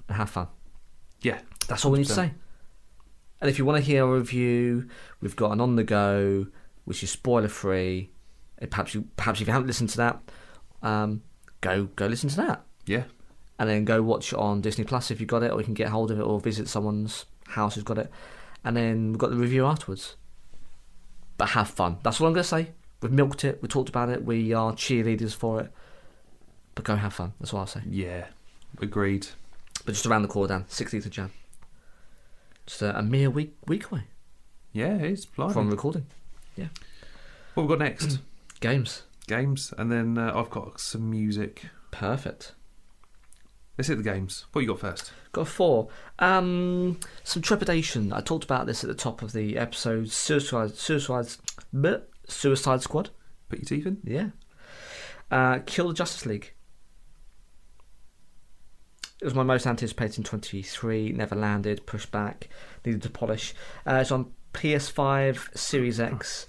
and have fun. Yeah. That's all we need to say. And if you want to hear a review, we've got an on the go, which is spoiler free. Perhaps if you haven't listened to that, go listen to that. Yeah. And then go watch it on Disney Plus if you got it, or you can get hold of it, or visit someone's house who's got it. And then we've got the review afterwards. But have fun. That's all I'm going to say. We've milked it. We talked about it. We are cheerleaders for it. But go have fun. That's what I'll say. Yeah. Agreed. But just around the corner, Dan. 16th of Jan. Just a mere week away. Yeah, it is. Blimey. From recording. Yeah. What have we got next? Games. And then I've got some music. Perfect. Let's hit the games. What you got first? Got 4. Some trepidation. I talked about this at the top of the episode. Suicide Squad. Put your teeth in? Yeah. Kill the Justice League. It was my most anticipated in 2023. Never landed. Pushed back. Needed to polish. It's on PS5, Series X,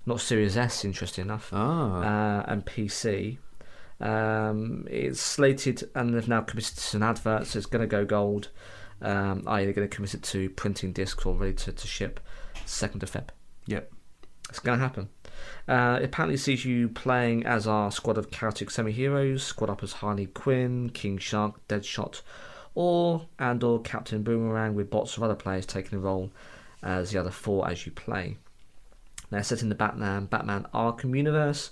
not Series S, interesting enough, and PC. It's slated, and they've now committed to an advert, so it's going to go gold. They're going to commit it to printing discs or ready to ship 2nd of Feb. Yep. It's going to happen. It apparently sees you playing as our squad of chaotic semi-heroes, squad up as Harley Quinn, King Shark, Deadshot, or Captain Boomerang, with bots of other players taking a role as the other 4 as you play. Now, set in the Batman Arkham universe,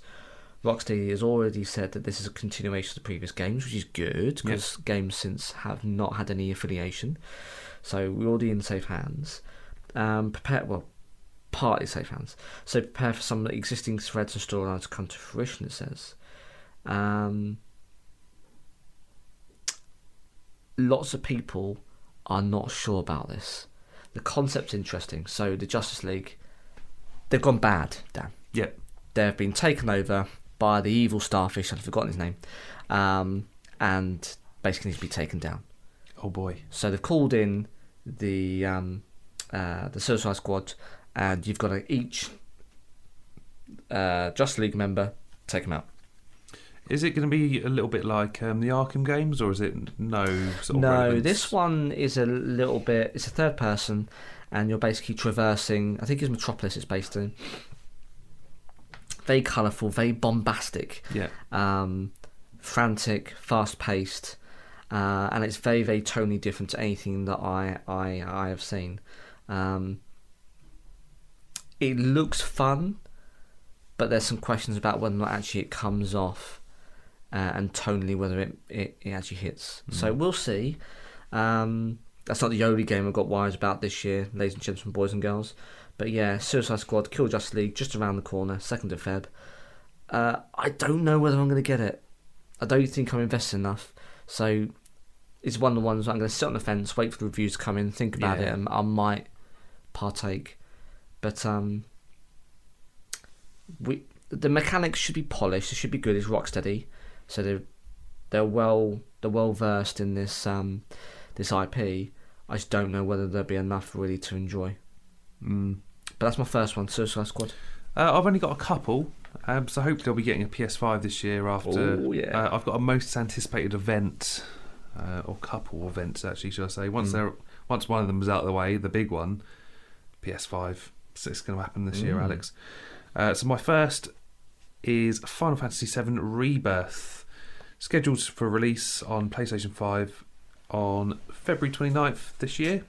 Rocksteady has already said that this is a continuation of the previous games, which is good, because games since have not had any affiliation. So we're already in safe hands. Partly safe hands. So prepare for some existing threads and storylines to come to fruition, it says. Lots of people are not sure about this. The concept's interesting. So the Justice League, they've gone bad, Dan. Yep. They've been taken over by the evil starfish, I've forgotten his name, and basically needs to be taken down. Oh boy. So they've called in the Suicide Squad, and you've got to each Justice League member take them out. Is it going to be a little bit like the Arkham games, or is it no sort of No, relevance? This one is a little bit... It's a third person, and you're basically traversing... I think it's Metropolis it's based in. Very colourful, very bombastic. Yeah. Frantic, fast-paced, and it's very, very tonally different to anything that I have seen. It looks fun, but there's some questions about whether or not actually it comes off, and tonally whether it actually hits. So we'll see. That's not the only game I've got wires about this year, ladies and gentlemen, boys and girls. But yeah, Suicide Squad, Kill Justice League, just around the corner, 2nd of Feb. I don't know whether I'm going to get it. I don't think I'm invested enough. So it's one of the ones where I'm going to sit on the fence, wait for the reviews to come in, think about it, and I might partake. But the mechanics should be polished. It should be good. It's Rocksteady, so they're well versed in this this IP. I just don't know whether there'll be enough really to enjoy. But that's my first one, Suicide Squad. I've only got a couple, so hopefully I'll be getting a PS5 this year after. Oh, yeah. I've got a most anticipated event, or couple events actually, should I say? Once one of them is out of the way, the big one, PS5. So it's going to happen this year, Alex. So my first is Final Fantasy VII Rebirth, scheduled for release on PlayStation 5 on February 29th this year.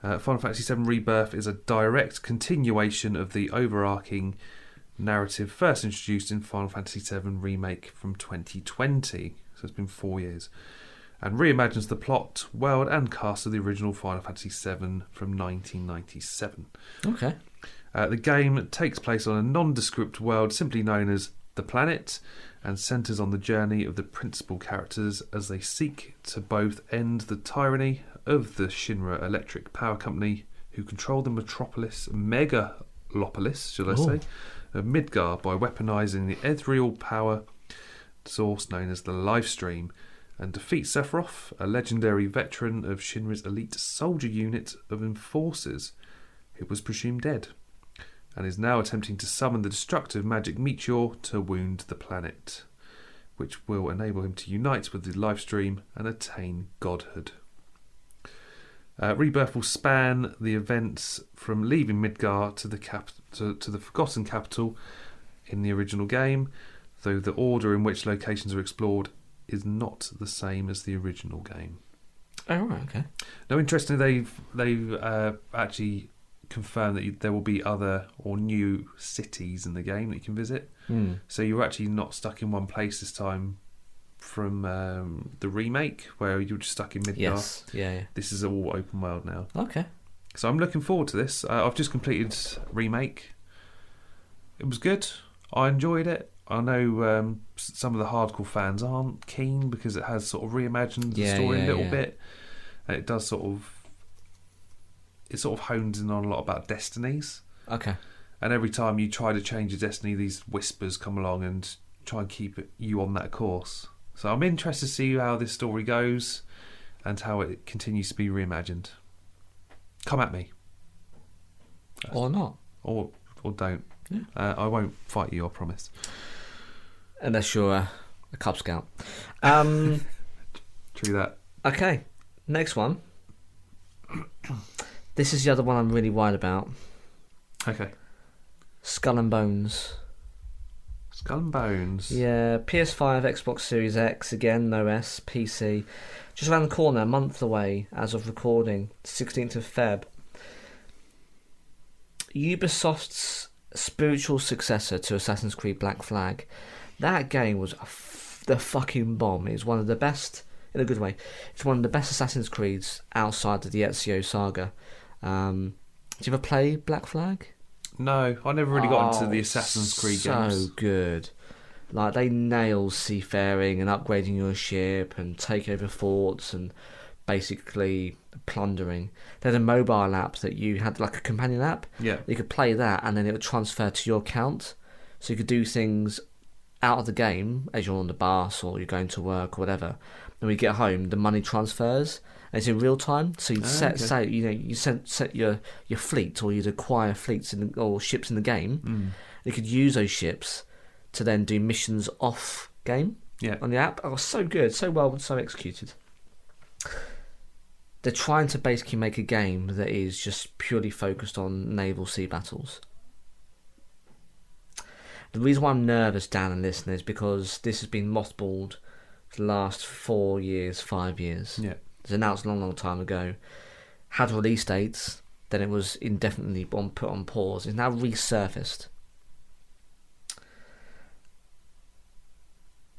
Final Fantasy VII Rebirth is a direct continuation of the overarching narrative first introduced in Final Fantasy VII Remake from 2020, so it's been 4 years, and reimagines the plot, world and cast of the original Final Fantasy VII from 1997. Okay. The game takes place on a nondescript world simply known as the planet, and centres on the journey of the principal characters as they seek to both end the tyranny of the Shinra Electric Power Company, who control the megalopolis, should I say, of Midgar by weaponising the ethereal power source known as the Lifestream, and defeat Sephiroth, a legendary veteran of Shinra's elite soldier unit of enforcers, who was presumed dead, and is now attempting to summon the destructive magic meteor to wound the planet, which will enable him to unite with the Lifestream and attain godhood. Rebirth will span the events from leaving Midgar to the Forgotten Capital in the original game, though the order in which locations are explored is not the same as the original game. Oh, right, okay. Now, interestingly, they've actually confirmed that there will be other or new cities in the game that you can visit. So you're actually not stuck in one place this time from the remake, where you were just stuck in Midgar. Yes, yeah. This is all open world now. Okay. So I'm looking forward to this. I've just completed Remake. It was good. I enjoyed it. I know some of the hardcore fans aren't keen because it has sort of reimagined the story a little bit. And it does sort of hones in on a lot about destinies. Okay. And every time you try to change your destiny, these whispers come along and try and keep you on that course. So I'm interested to see how this story goes and how it continues to be reimagined. Come at me. Or not. Or don't. Yeah. I won't fight you, I promise. Unless you're a Cub Scout. True that. Okay, next one. This is the other one I'm really worried about. Okay. Skull and Bones. Skull and Bones. Yeah, PS5, Xbox Series X, again, no S, PC. Just around the corner, a month away as of recording, 16th of Feb. Ubisoft's spiritual successor to Assassin's Creed Black Flag. That game was the fucking bomb. It's one of the best, in a good way, it's one of the best Assassin's Creeds outside of the Ezio saga. Did you ever play Black Flag? No, I never really got into the Assassin's Creed games. So good. Like, they nail seafaring and upgrading your ship and take over forts and basically plundering. They had a mobile app that you had, like a companion app. Yeah. You could play that and then it would transfer to your account. So you could do things out of the game as you're on the bus or you're going to work or whatever. And when you get home, the money transfers. And it's in real time, so you'd set your fleet, or you'd acquire fleets or ships in the game. You could use those ships to then do missions off game on the app. Oh, so good, so well, so executed. They're trying to basically make a game that is just purely focused on naval sea battles. The reason why I'm nervous, Dan and listeners, is because this has been mothballed for the last 4 years, 5 years. Yeah. It was announced a long time ago. Had release dates, then it was indefinitely put on pause. It's now resurfaced.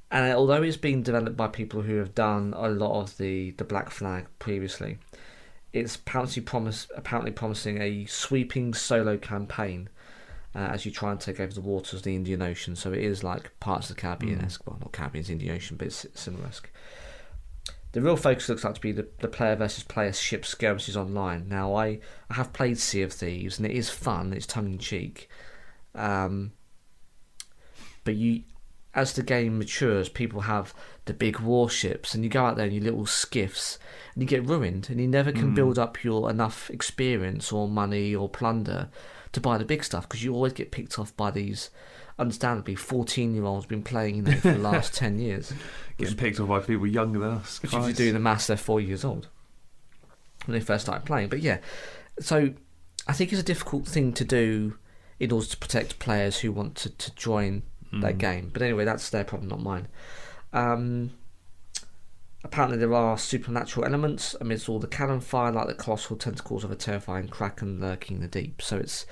And although it's been developed by people who have done a lot of the Black Flag previously, it's apparently promising a sweeping solo campaign as you try and take over the waters of the Indian Ocean. So it is like Pirates of the Caribbean-esque. Well, not Caribbean's Indian Ocean, but it's similar-esque. The real focus looks like to be the player versus player ship skirmishes online. Now, I have played Sea of Thieves, and it is fun. It's tongue-in-cheek. But as the game matures, people have the big warships, and you go out there in your little skiffs, and you get ruined, and you never can build up your enough experience or money or plunder to buy the big stuff, because you always get picked off by these, understandably, 14-year-olds been playing for the last 10 years. Getting picked off by people younger than us. Which, if you do the maths, they're 4 years old when they first started playing. But yeah, so I think it's a difficult thing to do in order to protect players who want to join that game. But anyway, that's their problem, not mine. Apparently there are supernatural elements amidst all the cannon fire, like the colossal tentacles of a terrifying kraken lurking in the deep. So it's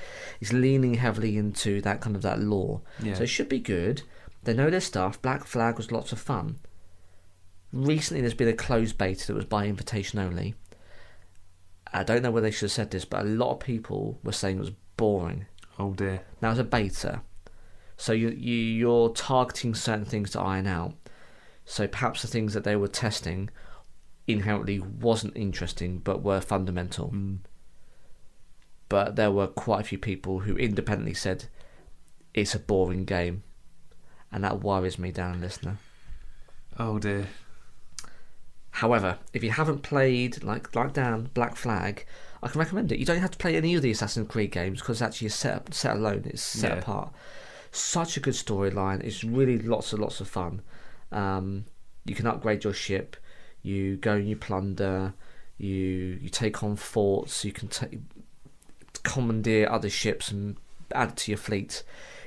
leaning heavily into that kind of that lore. Yeah. So it should be good. They know their stuff. Black Flag was lots of fun. Recently there's been a closed beta that was by invitation only. I don't know whether they should have said this, but a lot of people were saying it was boring. Oh dear. Now it's a beta, so you're targeting certain things to iron out. So perhaps the things that they were testing inherently wasn't interesting, but were fundamental. But there were quite a few people who independently said it's a boring game, and that worries me, Dan, listener. Oh dear. However, if you haven't played, like Dan, Black Flag, I can recommend it. You don't have to play any of the Assassin's Creed games because it's actually set alone. It's set apart. Such a good storyline. It's really lots and lots of fun. You can upgrade your ship. You go and you plunder. You take on forts. You can commandeer other ships and add it to your fleet.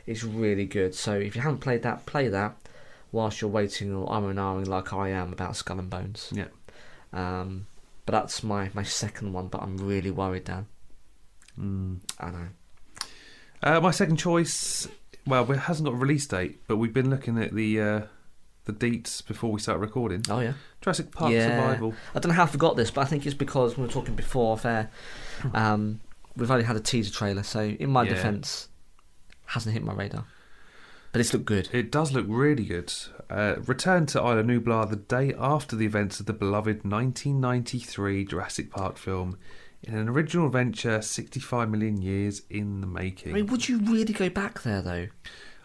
It's really good. So if you haven't played that, play that whilst you're waiting or umming like I am about Skull and Bones. Yeah. But that's my second one, but I'm really worried, Dan. I know. My second choice, well, it hasn't got a release date, but we've been looking at the deets before we start recording. Oh, yeah. Jurassic Park Survival. I don't know how I forgot this, but I think it's because we were talking before off air. We've only had a teaser trailer, so in my defence, hasn't hit my radar. But it's looked good. It does look really good. Returned to Isla Nublar the day after the events of the beloved 1993 Jurassic Park film in an original adventure 65 million years in the making. I mean, would you really go back there, though?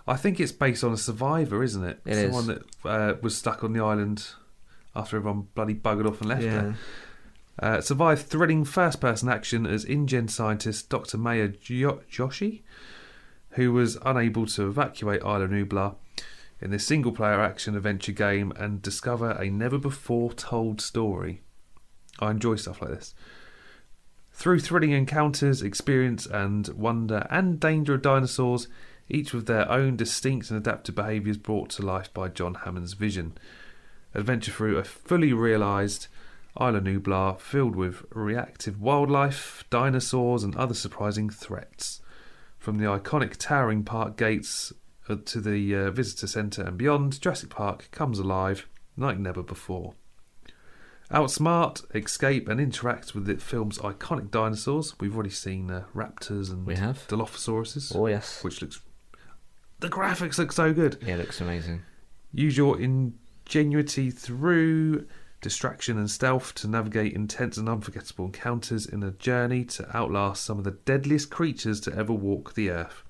I think it's based on a survivor, isn't it? Someone that was stuck on the island after everyone bloody buggered off and left there. Survived thrilling first-person action as InGen scientist Dr. Maya Joshi, who was unable to evacuate Isla Nublar in this single-player action-adventure game and discover a never-before-told story. I enjoy stuff like this. Through thrilling encounters, experience and wonder and danger of dinosaurs, each with their own distinct and adaptive behaviours brought to life by John Hammond's vision. Adventure through a fully realised Isla Nublar filled with reactive wildlife, dinosaurs and other surprising threats. From the iconic towering park gates to the visitor centre and beyond, Jurassic Park comes alive like never before. Outsmart, escape and interact with the film's iconic dinosaurs. We've already seen raptors and Dilophosauruses. Oh, yes. Which looks... The graphics look so good. Yeah, it looks amazing. Use your ingenuity through distraction and stealth to navigate intense and unforgettable encounters in a journey to outlast some of the deadliest creatures to ever walk the earth.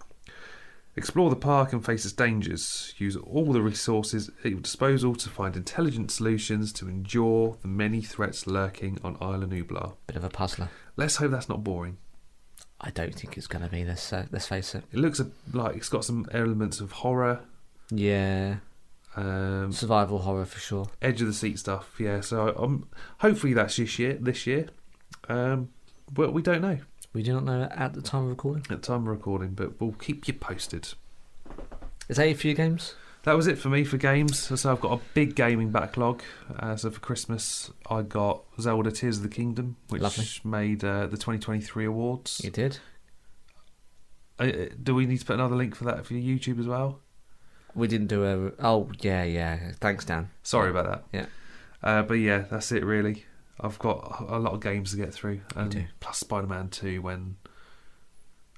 Explore the park and face its dangers. Use all the resources at your disposal to find intelligent solutions to endure the many threats lurking on Isla Nublar. Bit of a puzzler. Let's hope that's not boring. I don't think it's going to be this. Let's face it. It looks like it's got some elements of horror. Yeah. Survival horror for sure. Edge of the seat stuff. Yeah. So hopefully that's this year. But we don't know. We do not know at the time of recording. At the time of recording, but we'll keep you posted. Is that it for your games? That was it for me for games. So I've got a big gaming backlog. So for Christmas, I got Zelda Tears of the Kingdom, which made the 2023 awards. You did? Do we need to put another link for that for your YouTube as well? We didn't do a... Oh, yeah. Thanks, Dan. Sorry about that. Yeah. But yeah, that's it really. I've got a lot of games to get through. And you do. Plus Spider-Man 2 when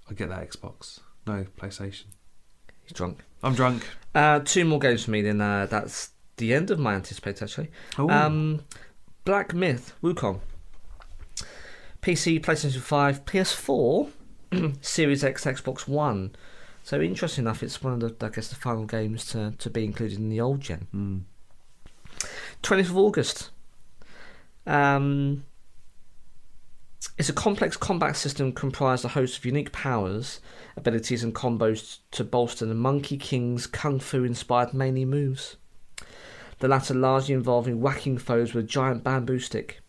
I get that Xbox. No, PlayStation. He's drunk. I'm drunk. 2 more games for me, then that's the end of my anticipated, actually. Black Myth, Wukong. PC, PlayStation 5, PS4, Series X, Xbox One. So interesting enough, it's one of the, I guess, the final games to be included in the old gen. 20th of August. It's a complex combat system comprised of a host of unique powers, abilities and combos to bolster the Monkey King's Kung Fu-inspired melee moves. The latter largely involving whacking foes with a giant bamboo stick.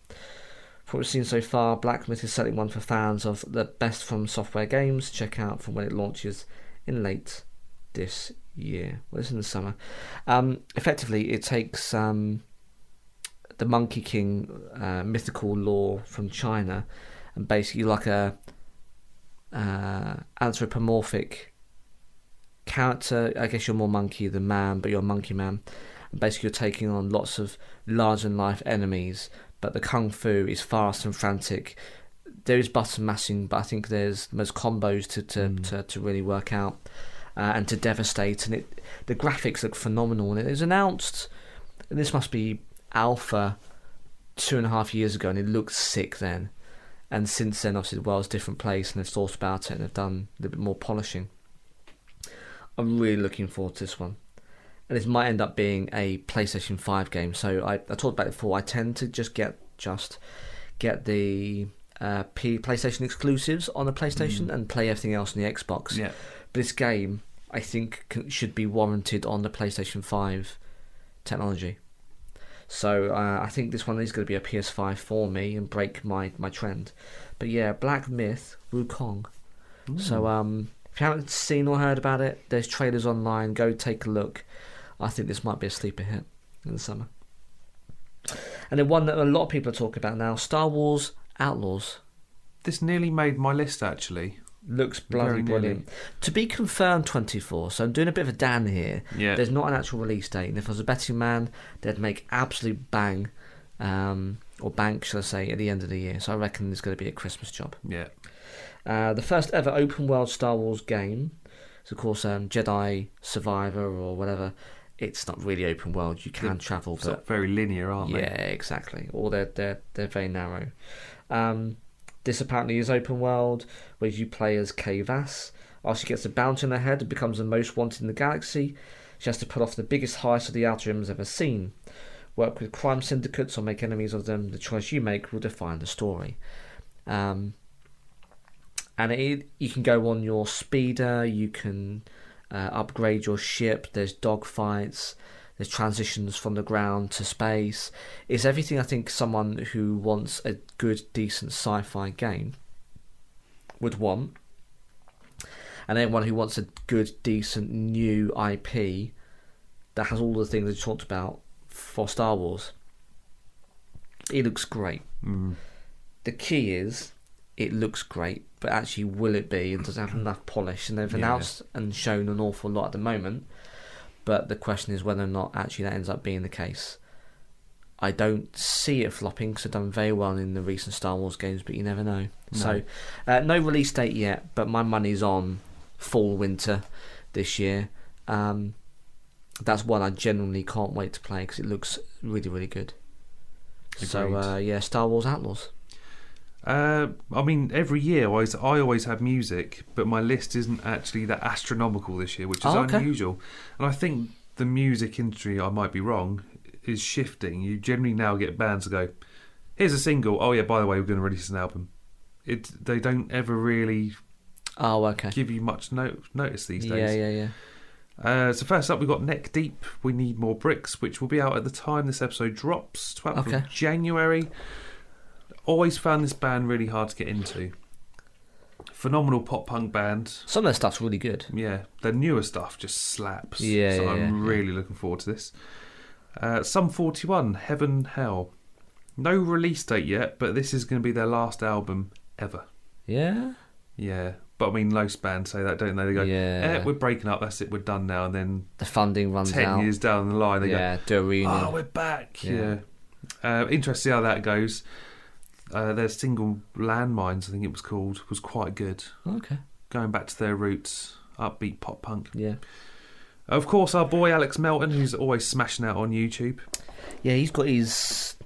From what we've seen so far, Black Myth is certainly one for fans of the best from software games. Check out from when it launches in late this year. Well, it's in the summer. Effectively, it takes the the Monkey King mythical lore from China, and basically like a anthropomorphic character. I guess you're more monkey than man, but you're a monkey man. And basically, you're taking on lots of larger-than-life enemies, but the kung fu is fast and frantic. There is button mashing, but I think there's combos to really work out and to devastate. And the graphics look phenomenal. And it was announced, and this must be alpha 2.5 years ago, and it looked sick then. And since then, obviously, the world's a different place, and they've thought about it and they've done a little bit more polishing. I'm really looking forward to this one. And this might end up being a PlayStation 5 game. So I talked about it before. I tend to just get the PlayStation exclusives on the PlayStation and play everything else on the Xbox. Yeah. But this game, I think, should be warranted on the PlayStation 5 technology. So I think this one is going to be a PS5 for me and break my trend. But yeah, Black Myth, Wukong. So if you haven't seen or heard about it, there's trailers online. Go take a look. I think this might be a sleeper hit in the summer. And then one that a lot of people are talking about now, Star Wars Outlaws. This nearly made my list, actually. Looks bloody brilliant. To be confirmed 24, so I'm doing a bit of a Dan here. Yeah. There's not an actual release date, and if I was a betting man, they'd make absolute bang, or bank, shall I say, at the end of the year. So I reckon there's going to be a Christmas job. Yeah. The first ever open world Star Wars game is, of course, Jedi Survivor or whatever. It's not really open world. You can travel, but not very linear, aren't they? Yeah, exactly. Or they're very narrow. This apparently is open world, where you play as Kay Vass. After she gets a bounty on her head and becomes the most wanted in the galaxy, she has to pull off the biggest heist of the Outer Rim has ever seen. Work with crime syndicates or make enemies of them. The choice you make will define the story. And you can go on your speeder, you can upgrade your ship, there's dogfights, there's transitions from the ground to space. It's everything I think someone who wants a good, decent sci-fi game would want. And anyone who wants a good, decent, new IP that has all the things that you talked about for Star Wars. It looks great. The key is, it looks great, but actually will it be, and does it have enough polish? And they've announced and shown an awful lot at the moment, but the question is whether or not actually that ends up being the case. I don't see it flopping because they've done very well in the recent Star Wars games, but you never know. No. So no release date yet, but my money's on fall winter this year. That's one I genuinely can't wait to play because it looks really, really good. Agreed. So Star Wars Outlaws. I mean, every year I always have music, but my list isn't actually that astronomical this year, which is unusual. And I think the music industry, I might be wrong, is shifting. You generally now get bands that go, here's a single, oh yeah, by the way, we're going to release an album. They don't ever really give you much notice these days. Yeah. So first up, we've got Neck Deep, We Need More Bricks, which will be out at the time this episode drops, 12th of January. Always found this band really hard to get into. Phenomenal pop punk band. Some of their stuff's really good. Yeah, their newer stuff just slaps. I'm really looking forward to this. Sum 41, Heaven Hell. No release date yet, but this is going to be their last album ever. Yeah? Yeah. But I mean, most bands say that, don't they? They go, we're breaking up, that's it, we're done now. And then the funding runs 10 out. 10 years down the line, they go, do a reunion. Oh, we're back. Yeah. Interesting to see how that goes. Their single Landmines, I think it was called, was quite good. Okay. Going back to their roots, upbeat pop punk. Yeah. Of course, our boy Alex Melton, who's always smashing out on YouTube. Yeah, he's got his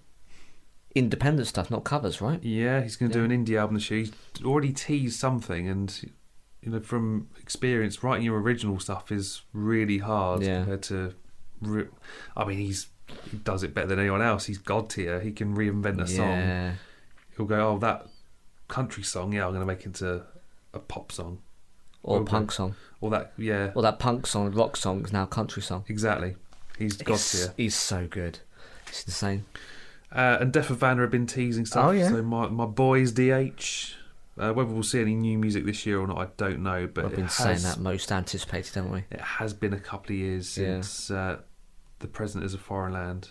independent stuff, not covers, right? Yeah, he's going to do an indie album this year. He's already teased something, and from experience, writing your original stuff is really hard compared to. I mean, he does it better than anyone else. He's God tier. He can reinvent a song. He'll go, oh, that country song, I'm going to make it into a pop song. Or a punk song. Or that, Or that punk song, rock song is now a country song. Exactly. He's God tier. He's so good. It's insane. And Def Havana have been teasing stuff. Oh, yeah. So my boys, DH. Whether we'll see any new music this year or not, I don't know. But we've been saying that most anticipated, haven't we? It has been a couple of years since The Present is a Foreign Land.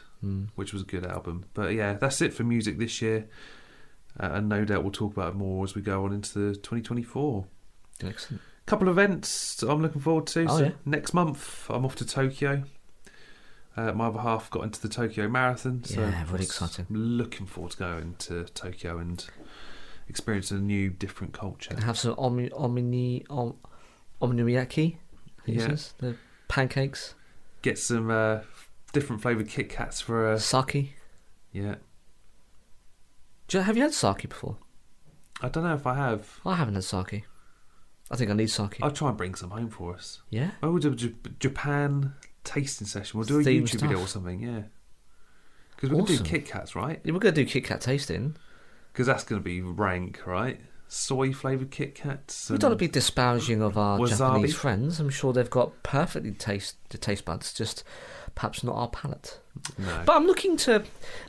which was a good album. But yeah, that's it for music this year. And no doubt we'll talk about it more as we go on into 2024. Excellent. Couple of events I'm looking forward to. Oh, yeah. Next month, I'm off to Tokyo. My other half got into the Tokyo Marathon. So yeah, really exciting. I'm looking forward to going to Tokyo and experiencing a new, different culture. And have some ominiyaki, the pancakes. Get some different flavoured Kit Kats for... Sake. Yeah. Have you had sake before? I don't know if I have. I haven't had sake. I think I need sake. I'll try and bring some home for us. Yeah? Oh, we'll do a Japan tasting session. We'll do a YouTube video or something, yeah. Because we're going to do Kit Kats, right? Yeah, we're going to do Kit Kat tasting. Because that's going to be rank, right? Soy flavoured Kit Kats. We don't want to be disparaging of our wasabi. Japanese friends. I'm sure they've got perfectly the taste buds, just perhaps not our palate. No. But I'm looking to,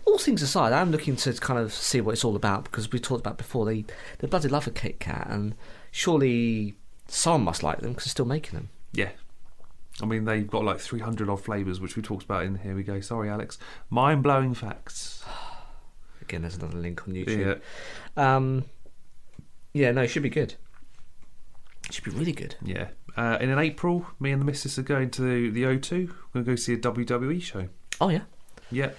all things aside, I'm looking to kind of see what it's all about, because we talked about before, they bloody love a Kit Kat, and surely someone must like them because they're still making them. Yeah. I mean, they've got like 300 odd flavours, which we talked about in Here We Go. Sorry, Alex. Mind-blowing facts. Again, there's another link on YouTube. Yeah. No, it should be good. It should be really good. Yeah. And in April, me and the missus are going to the O2. We're going to go see a WWE show. Oh, yeah? Yeah.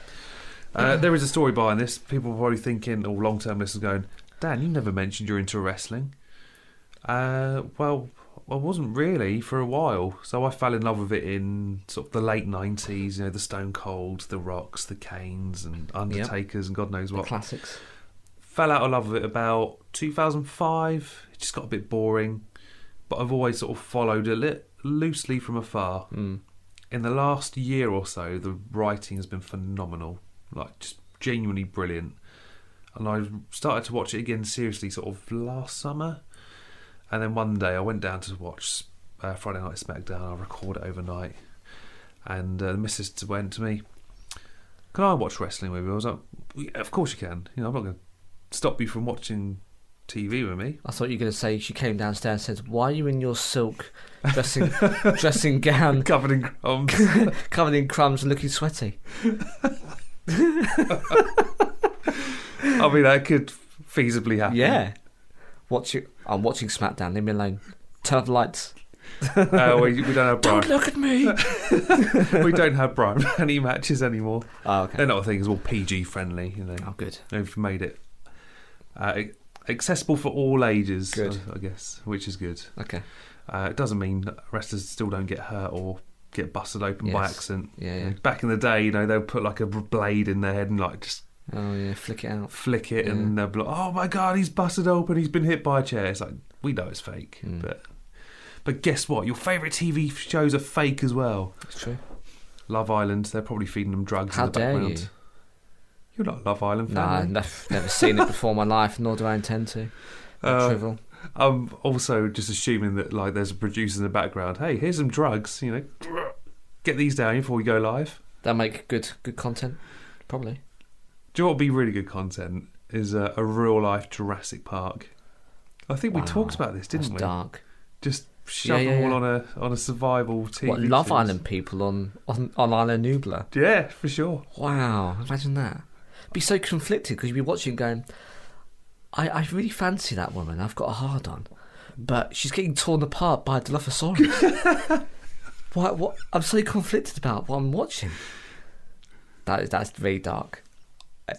There is a story behind this. People are probably thinking, or long-term listeners going, Dan, you never mentioned you're into wrestling. Well, I wasn't really for a while. So I fell in love with it in sort of the late 90s, the Stone Colds, the Rocks, the Kanes and Undertakers and God knows what. The classics. Fell out of love with it about 2005. It just got a bit boring. But I've always sort of followed it loosely from afar. In the last year or so, the writing has been phenomenal. Like, just genuinely brilliant. And I started to watch it again seriously sort of last summer. And then one day I went down to watch Friday Night SmackDown. I recorded it overnight. And the missus went to me, can I watch wrestling with you? I was like, yeah, of course you can. I'm not going to stop you from watching TV with me. I thought you were going to say she came downstairs and said, why are you in your silk dressing gown covered in crumbs covered in crumbs and looking sweaty? I mean, that could feasibly happen. Yeah. I'm watching SmackDown, leave me alone. Turn off the lights. We don't have Brian. Don't look at me. We don't have Brian Manny matches anymore. Oh, okay. They're not a thing, it's all PG friendly. Oh, good. They've made it accessible for all ages, good. I guess, which is good. Okay. It doesn't mean wrestlers still don't get hurt or get busted open by accident. Yeah. Back in the day, they'll put like a blade in their head and like just flick it out. And they'll be like, oh my god, he's busted open, he's been hit by a chair. It's like, we know it's fake, but guess what? Your favourite TV shows are fake as well. It's true. Love Island, they're probably feeding them drugs in the background. How dare you? You're not a Love Island fan. Nah, I've never seen it before in my life, nor do I intend to. Trivial. I'm also just assuming that like there's a producer in the background. Hey, here's some drugs. Get these down before we go live. They'll make good content, probably. Do you know what would be really good content? Is a real life Jurassic Park. I think we talked about this, didn't we? Dark. Just shove them all on a survival TV. What, Love Island people on Isla Nublar? Yeah, for sure. Wow, imagine that. Be so conflicted because you'd be watching going, I really fancy that woman. I've got a hard on, but she's getting torn apart by a Dilophosaurus. What? I'm so conflicted about what I'm watching. That's very dark.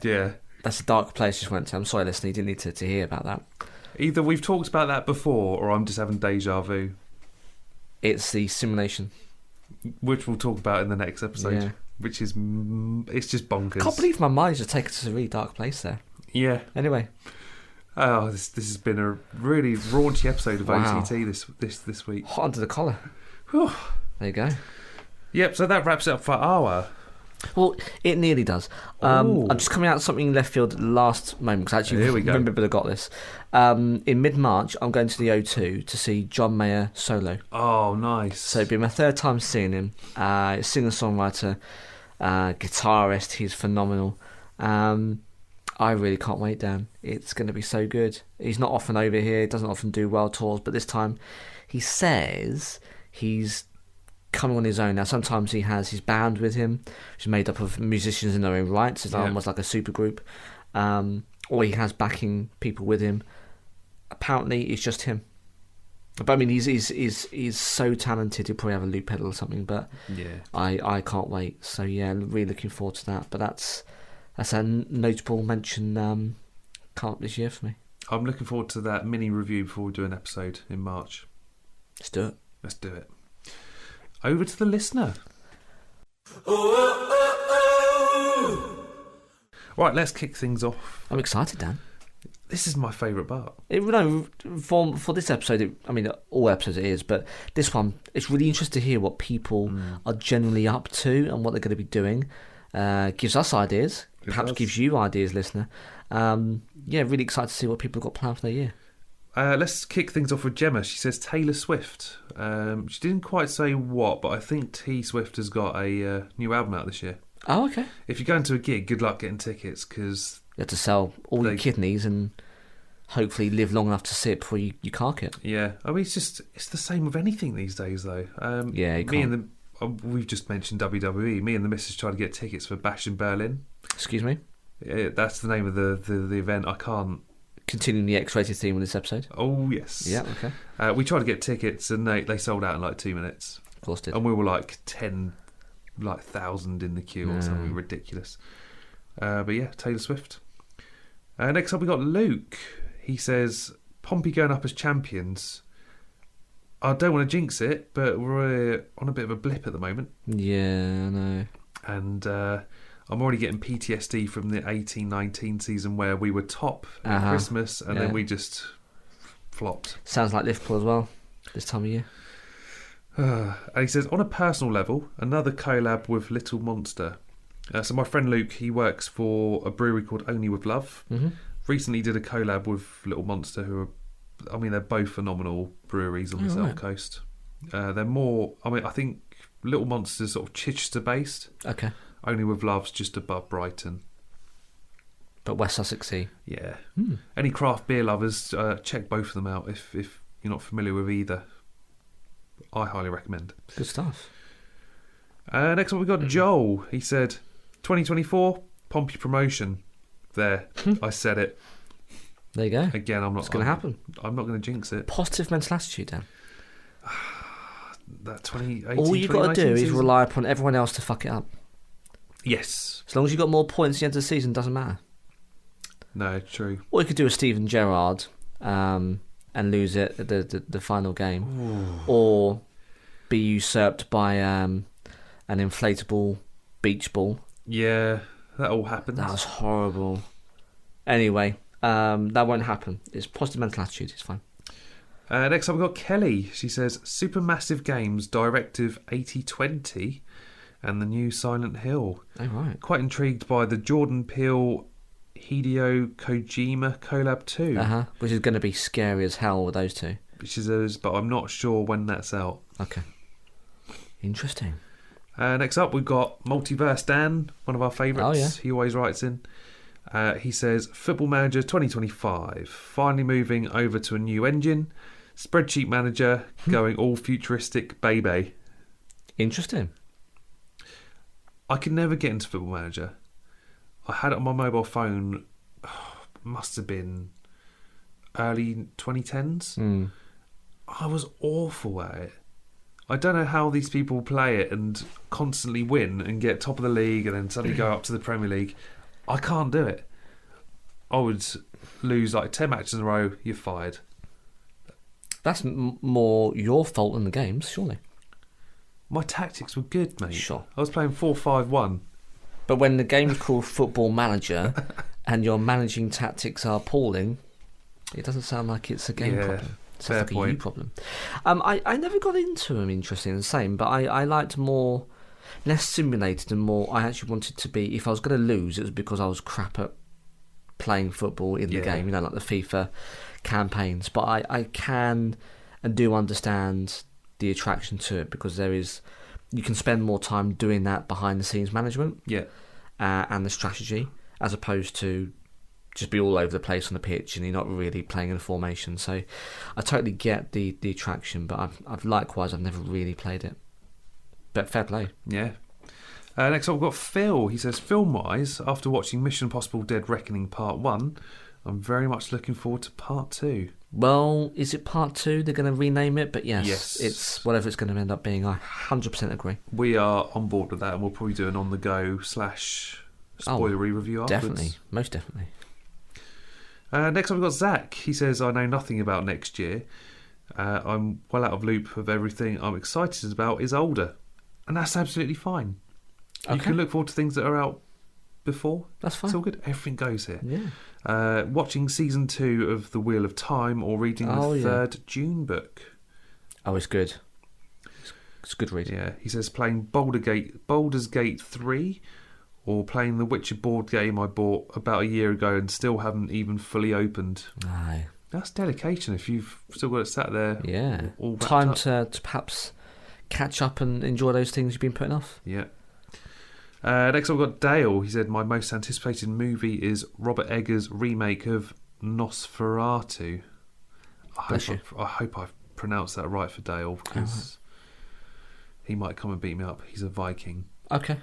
Yeah, that's a dark place I just went to. I'm sorry, listener, you didn't need to hear about that. Either we've talked about that before, or I'm just having deja vu. It's the simulation, which we'll talk about in the next episode. Yeah. Which is, it's just bonkers. I can't believe my mind's just taken to a really dark place there. Yeah. Anyway. Oh, this has been a really raunchy episode of OTT this week. Hot under the collar. Whew. There you go. Yep, so that wraps it up for our... Well, it nearly does. I'm just coming out with something left field last moment, because actually remember I got this. In mid-March, I'm going to the O2 to see John Mayer solo. Oh, nice. So it'll be my third time seeing him. Singer-songwriter, guitarist, he's phenomenal. I really can't wait, Dan. It's going to be so good. He's not often over here, he doesn't often do world tours, but this time he says he's coming on his own. Now, sometimes he has his band with him, which is made up of musicians in their own rights. It's almost like a super group. Or he has backing people with him. Apparently, it's just him. But I mean, he's so talented. He'll probably have a loop pedal or something. But I can't wait. So yeah, really looking forward to that. But that's a notable mention come up this year for me. I'm looking forward to that mini review before we do an episode in March. Let's do it. Let's do it. Over to the listener. Right, let's kick things off. I'm excited, Dan. This is my favourite part. For this episode, all episodes it is, but this one, it's really interesting to hear what people are generally up to and what they're going to be doing. Gives us ideas, perhaps gives you ideas, listener. Really excited to see what people have got planned for their year. Let's kick things off with Gemma. She says Taylor Swift. She didn't quite say what, but I think T Swift has got a new album out this year. Oh, okay. If you're going to a gig, good luck getting tickets, because you have to sell all your kidneys and hopefully live long enough to see it before you cark it. Yeah, I mean, it's the same with anything these days, though. We've just mentioned WWE. Me and the missus tried to get tickets for Bash in Berlin. Excuse me? Yeah, that's the name of the event. I can't. Continuing the X-rated theme of this episode. Oh, yes. Yeah, okay. We tried to get tickets and they sold out in like 2 minutes. Of course did. And we were like 10,000 in the queue or something ridiculous. But yeah, Taylor Swift. Next up we got Luke. He says, Pompey going up as champions. I don't want to jinx it, but we're on a bit of a blip at the moment. Yeah, I know. And I'm already getting PTSD from the 18-19 season where we were top at Christmas and then we just flopped. Sounds like Liverpool as well, this time of year. And he says, on a personal level, another collab with Little Monster. So my friend Luke, he works for a brewery called Only With Love. Mm-hmm. Recently did a collab with Little Monster, they're both phenomenal breweries on the South Coast. They're more, I think Little Monster's sort of Chichester based. Okay. Only With Love's just above Brighton. But West Sussexy. Yeah. Any craft beer lovers, check both of them out if you're not familiar with either. I highly recommend. Good stuff. Next one we got Joel. He said, 2024, Pompey promotion. There, I said it. There you go. Again, It's going to happen. I'm not going to jinx it. Positive mental attitude, Dan. That 2018. All you've got to do is rely upon everyone else to fuck it up. Yes. As long as you've got more points at the end of the season, doesn't matter. No, true. Or you could do a Steven Gerrard and lose it at the final game. Ooh. Or be usurped by an inflatable beach ball. Yeah, that all happens. That was horrible. Anyway, that won't happen. It's positive mental attitude. It's fine. Next up we've got Kelly. She says, Supermassive Games Directive 8020 and the new Silent Hill. Oh, right. Quite intrigued by the Jordan Peele Hideo Kojima collab too. Which is going to be scary as hell with those two. Which is, but I'm not sure when that's out. Okay. Interesting. Next up we've got Multiverse Dan, one of our favourites. Oh, yeah. He always writes in. He says, Football Manager 2025, finally moving over to a new engine. Spreadsheet Manager going all futuristic baby. Interesting. I could never get into Football Manager. I had it on my mobile phone, must have been early 2010s. I was awful at it. I don't know how these people play it and constantly win and get top of the league and then suddenly go up to the Premier League. I can't do it. I would lose like 10 matches in a row, you're fired. That's more your fault than the game's, surely. My tactics were good, mate. Sure. I was playing 4-5-1. But when the game's called Football Manager and your managing tactics are appalling, it doesn't sound like it's a game problem. It sounds like a you problem. I never got into them, interesting and the same, but I liked more, less simulated and more, I actually wanted to be, if I was going to lose, it was because I was crap at playing football in the game, like the FIFA campaigns. But I can and do understand the attraction to it because you can spend more time doing that behind the scenes management and the strategy as opposed to just be all over the place on the pitch and you're not really playing in a formation. So I totally get the attraction, but I've likewise I've never really played it. But fair play. Yeah. Next up, we've got Phil. He says, film-wise, after watching Mission Impossible Dead Reckoning Part 1, I'm very much looking forward to Part 2. Well, is it Part 2? They're going to rename it, but yes, it's whatever it's going to end up being. I 100% agree. We are on board with that, and we'll probably do an on-the-go / spoilery review afterwards. Definitely, most definitely. Next up, we've got Zach. He says, I know nothing about next year. I'm well out of loop of everything I'm excited about is older, and that's absolutely fine. Okay. You can look forward to things that are out before. That's fine. It's all good. Everything goes here. Yeah. Watching season 2 of The Wheel of Time or reading the third Dune book. Oh, it's good. It's a good read. Yeah. He says playing Baldur's Gate 3 or playing the Witcher board game I bought about a year ago and still haven't even fully opened. Aye. That's dedication if you've still got it sat there. Yeah. All time to perhaps catch up and enjoy those things you've been putting off. Yeah. Next up, we've got Dale. He said, my most anticipated movie is Robert Eggers' remake of Nosferatu. I hope I've pronounced that right for Dale, because he might come and beat me up. He's a Viking. Okay.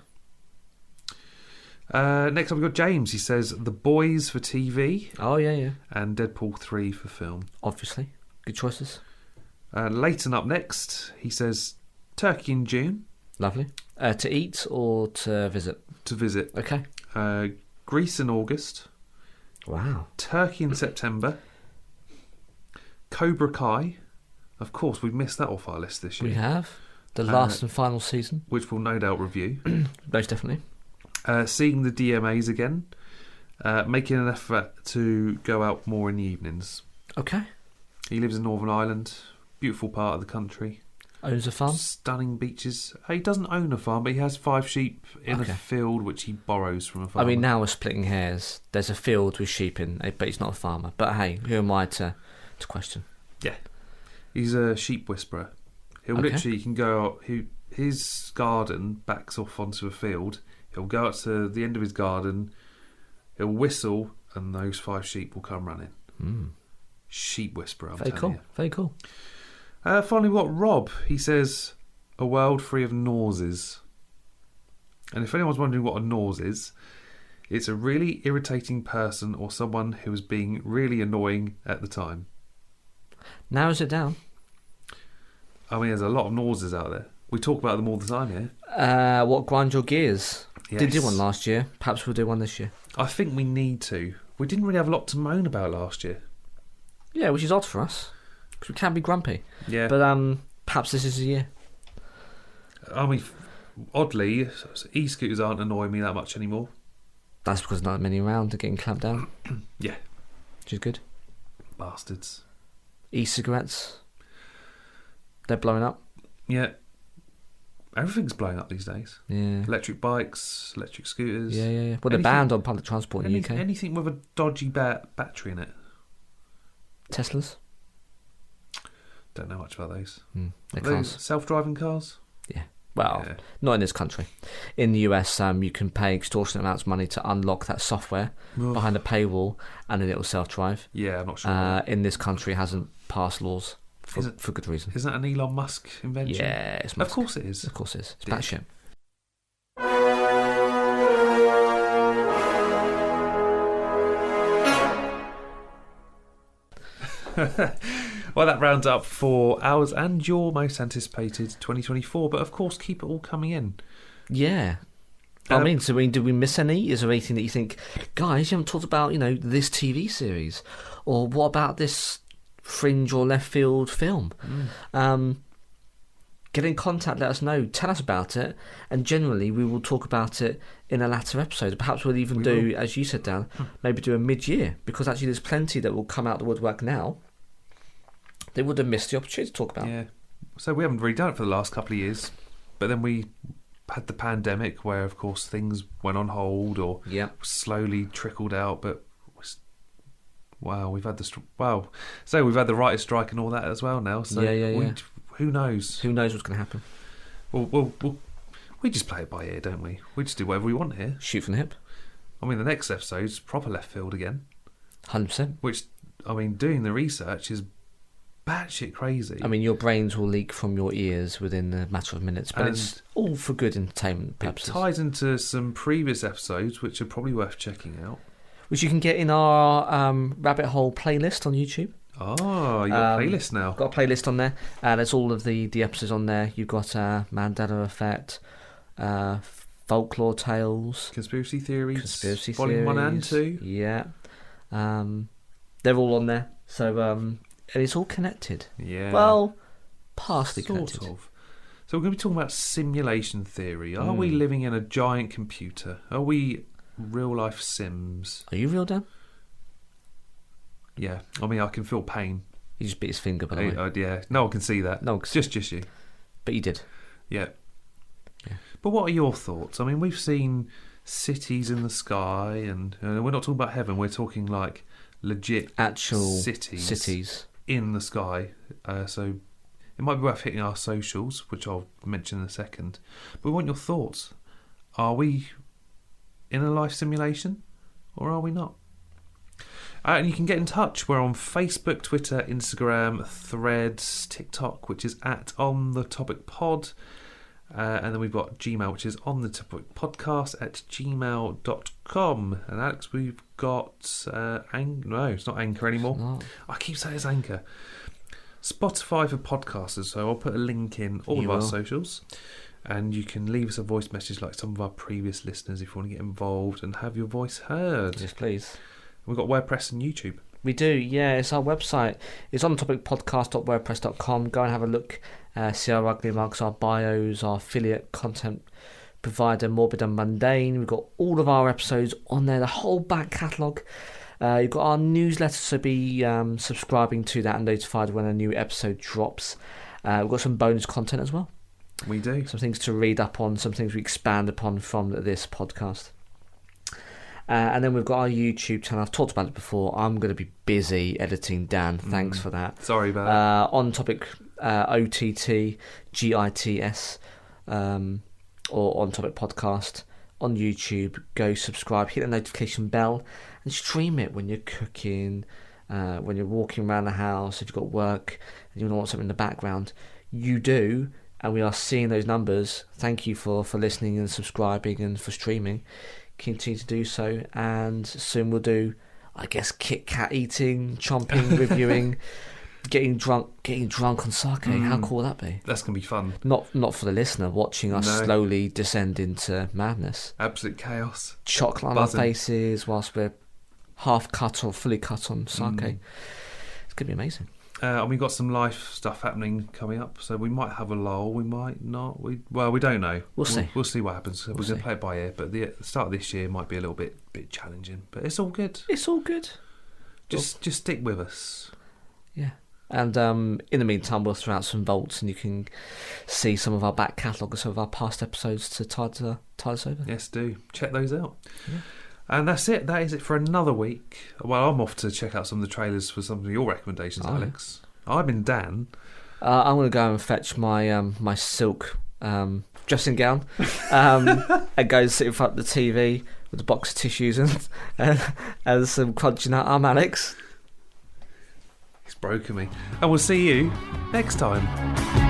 Next up, we've got James. He says, The Boys for TV. Oh, yeah. And Deadpool 3 for film. Obviously. Good choices. Leighton up next. He says, Turkey in June. Lovely. To eat or to visit? To visit. Okay. Greece in August. Wow. Turkey in September. Cobra Kai. Of course, we've missed that off our list this year. We have. The last and final season. Which we'll no doubt review. Most definitely. Seeing the DMAs again. Making an effort to go out more in the evenings. Okay. He lives in Northern Ireland. Beautiful part of the country. Owns a farm? Stunning beaches. He doesn't own a farm, but he has 5 sheep in a field which he borrows from a farmer. I mean, now we're splitting hairs. There's a field with sheep in, but he's not a farmer. But hey, who am I to question? Yeah. He's a sheep whisperer. He'll literally, he can go out, his garden backs off onto a field. He'll go out to the end of his garden, he'll whistle, and those 5 sheep will come running. Sheep whisperer, I'm telling you. Very cool. Finally, we've got Rob. He says, a world free of nauses. And if anyone's wondering what a nause is, it's a really irritating person or someone who was being really annoying at the time. Narrows it down. I mean, there's a lot of nauses out there. We talk about them all the time here. What grind your gears? Yes. Did do one last year. Perhaps we'll do one this year. I think we need to. We didn't really have a lot to moan about last year. Yeah, which is odd for us. Because we can be grumpy. Yeah. But perhaps this is the year. I mean, oddly, e-scooters aren't annoying me that much anymore. That's because not many around are getting clamped down. Yeah. Which is good. Bastards. E-cigarettes. They're blowing up. Yeah. Everything's blowing up these days. Yeah. Electric bikes, electric scooters. Yeah. Well, they're banned on public transport in the UK. Anything with a dodgy battery in it. Teslas? Don't know much about those. They're cars. Self-driving cars? Yeah. Well, not in this country. In the US, you can pay extortionate amounts of money to unlock that software behind a paywall, and then it will self-drive. Yeah, I'm not sure. In this country, it hasn't passed laws for good reason. Isn't that an Elon Musk invention? Yeah, it's Musk. Of course it is. Of course it is. It's batshit. Well, that rounds up for ours and your most anticipated 2024. But of course, keep it all coming in. Yeah. I mean, so did we miss any? Is there anything that you think, guys, you haven't talked about, this TV series? Or what about this fringe or left field film? Get in contact, let us know, tell us about it, and generally we will talk about it in a latter episode. Perhaps we'll even do, as you said, Dan, maybe do a mid-year, because actually there's plenty that will come out the woodwork now. They would have missed the opportunity to talk about. Yeah. So we haven't really done it for the last couple of years, but then we had the pandemic where, of course, things went on hold or slowly trickled out. But we've had so we've had the writer's strike and all that as well now. So who knows? Who knows what's going to happen? We just play it by ear, don't we? We just do whatever we want here. Shoot from the hip. I mean, the next episode's proper left field again. 100%. Which, I mean, doing the research is batshit crazy. I mean, your brains will leak from your ears within a matter of minutes, but it's all for good entertainment purposes. It ties into some previous episodes, which are probably worth checking out. Which you can get in our Rabbit Hole playlist on YouTube. Oh, you got a playlist now. Got a playlist on there. There's all of the episodes on there. You've got Mandela Effect, Folklore Tales, Conspiracy Theories, Volume 1 and 2. Yeah. They're all on there. So, and it's all connected. Yeah. Well, partially connected. Sort of. So we're going to be talking about simulation theory. Are we living in a giant computer? Are we real-life Sims? Are you real, Dan? Yeah. I mean, I can feel pain. He just bit his finger, by the way. Yeah. No one can see that. No, just you. But you did. Yeah. But what are your thoughts? I mean, we've seen cities in the sky, and we're not talking about heaven. We're talking like legit actual cities in the sky. So it might be worth hitting our socials, which I'll mention in a second. But we want your thoughts. Are we in a life simulation, or are we not? And you can get in touch. We're on Facebook, Twitter, Instagram, Threads, TikTok, which is @onthetopicpod. And then we've got Gmail, which is onthetopicpodcast@gmail.com. And Alex, we've got no, it's not Anchor anymore. I keep saying it's Anchor. Spotify for podcasters. So I'll put a link in all of our socials. And you can leave us a voice message like some of our previous listeners if you want to get involved and have your voice heard. Yes, please. We've got WordPress and YouTube. We do, yeah. It's our website. It's onthetopicpodcast.wordpress.com. Go and have a look. See our ugly mugs, our bios, our affiliate content provider, Morbid and Mundane. We've got all of our episodes on there, the whole back catalogue. You've got our newsletter, so be subscribing to that and notified when a new episode drops. We've got some bonus content as well. We do. Some things to read up on, some things we expand upon from this podcast. And then we've got our YouTube channel. I've talked about it before. I'm going to be busy editing, Dan. Thanks for that. Sorry about that. On topic OTT, GITS, or On Topic Podcast on YouTube. Go subscribe, hit the notification bell, and stream it when you're cooking, when you're walking around the house, if you've got work and you want something in the background. You do, and we are seeing those numbers. Thank you for listening and subscribing and for streaming. Continue to do so, and soon we'll do, I guess, Kit Kat eating, chomping, reviewing, getting drunk on sake. How cool would that be? That's gonna be fun. Not for the listener watching us slowly descend into madness. Absolute chaos. Chocolate on our faces whilst we're half cut or fully cut on sake. It's gonna be amazing. And we've got some life stuff happening coming up, so we might have a lull, we might not. We don't know. We'll see. We'll see what happens. We're going to play it by ear, but the start of this year might be a little bit challenging, but it's all good. It's all good. Just stick with us. Yeah. And in the meantime, we'll throw out some vaults, and you can see some of our back catalogue and some of our past episodes to tide us over. Yes, do. Check those out. Yeah. And that's it. That is it for another week. Well, I'm off to check out some of the trailers for some of your recommendations, Alex. I've been Dan. I'm going to go and fetch my my silk dressing gown and go and sit in front of the TV with a box of tissues and some crunching out. I'm Alex. He's broken me. And we'll see you next time.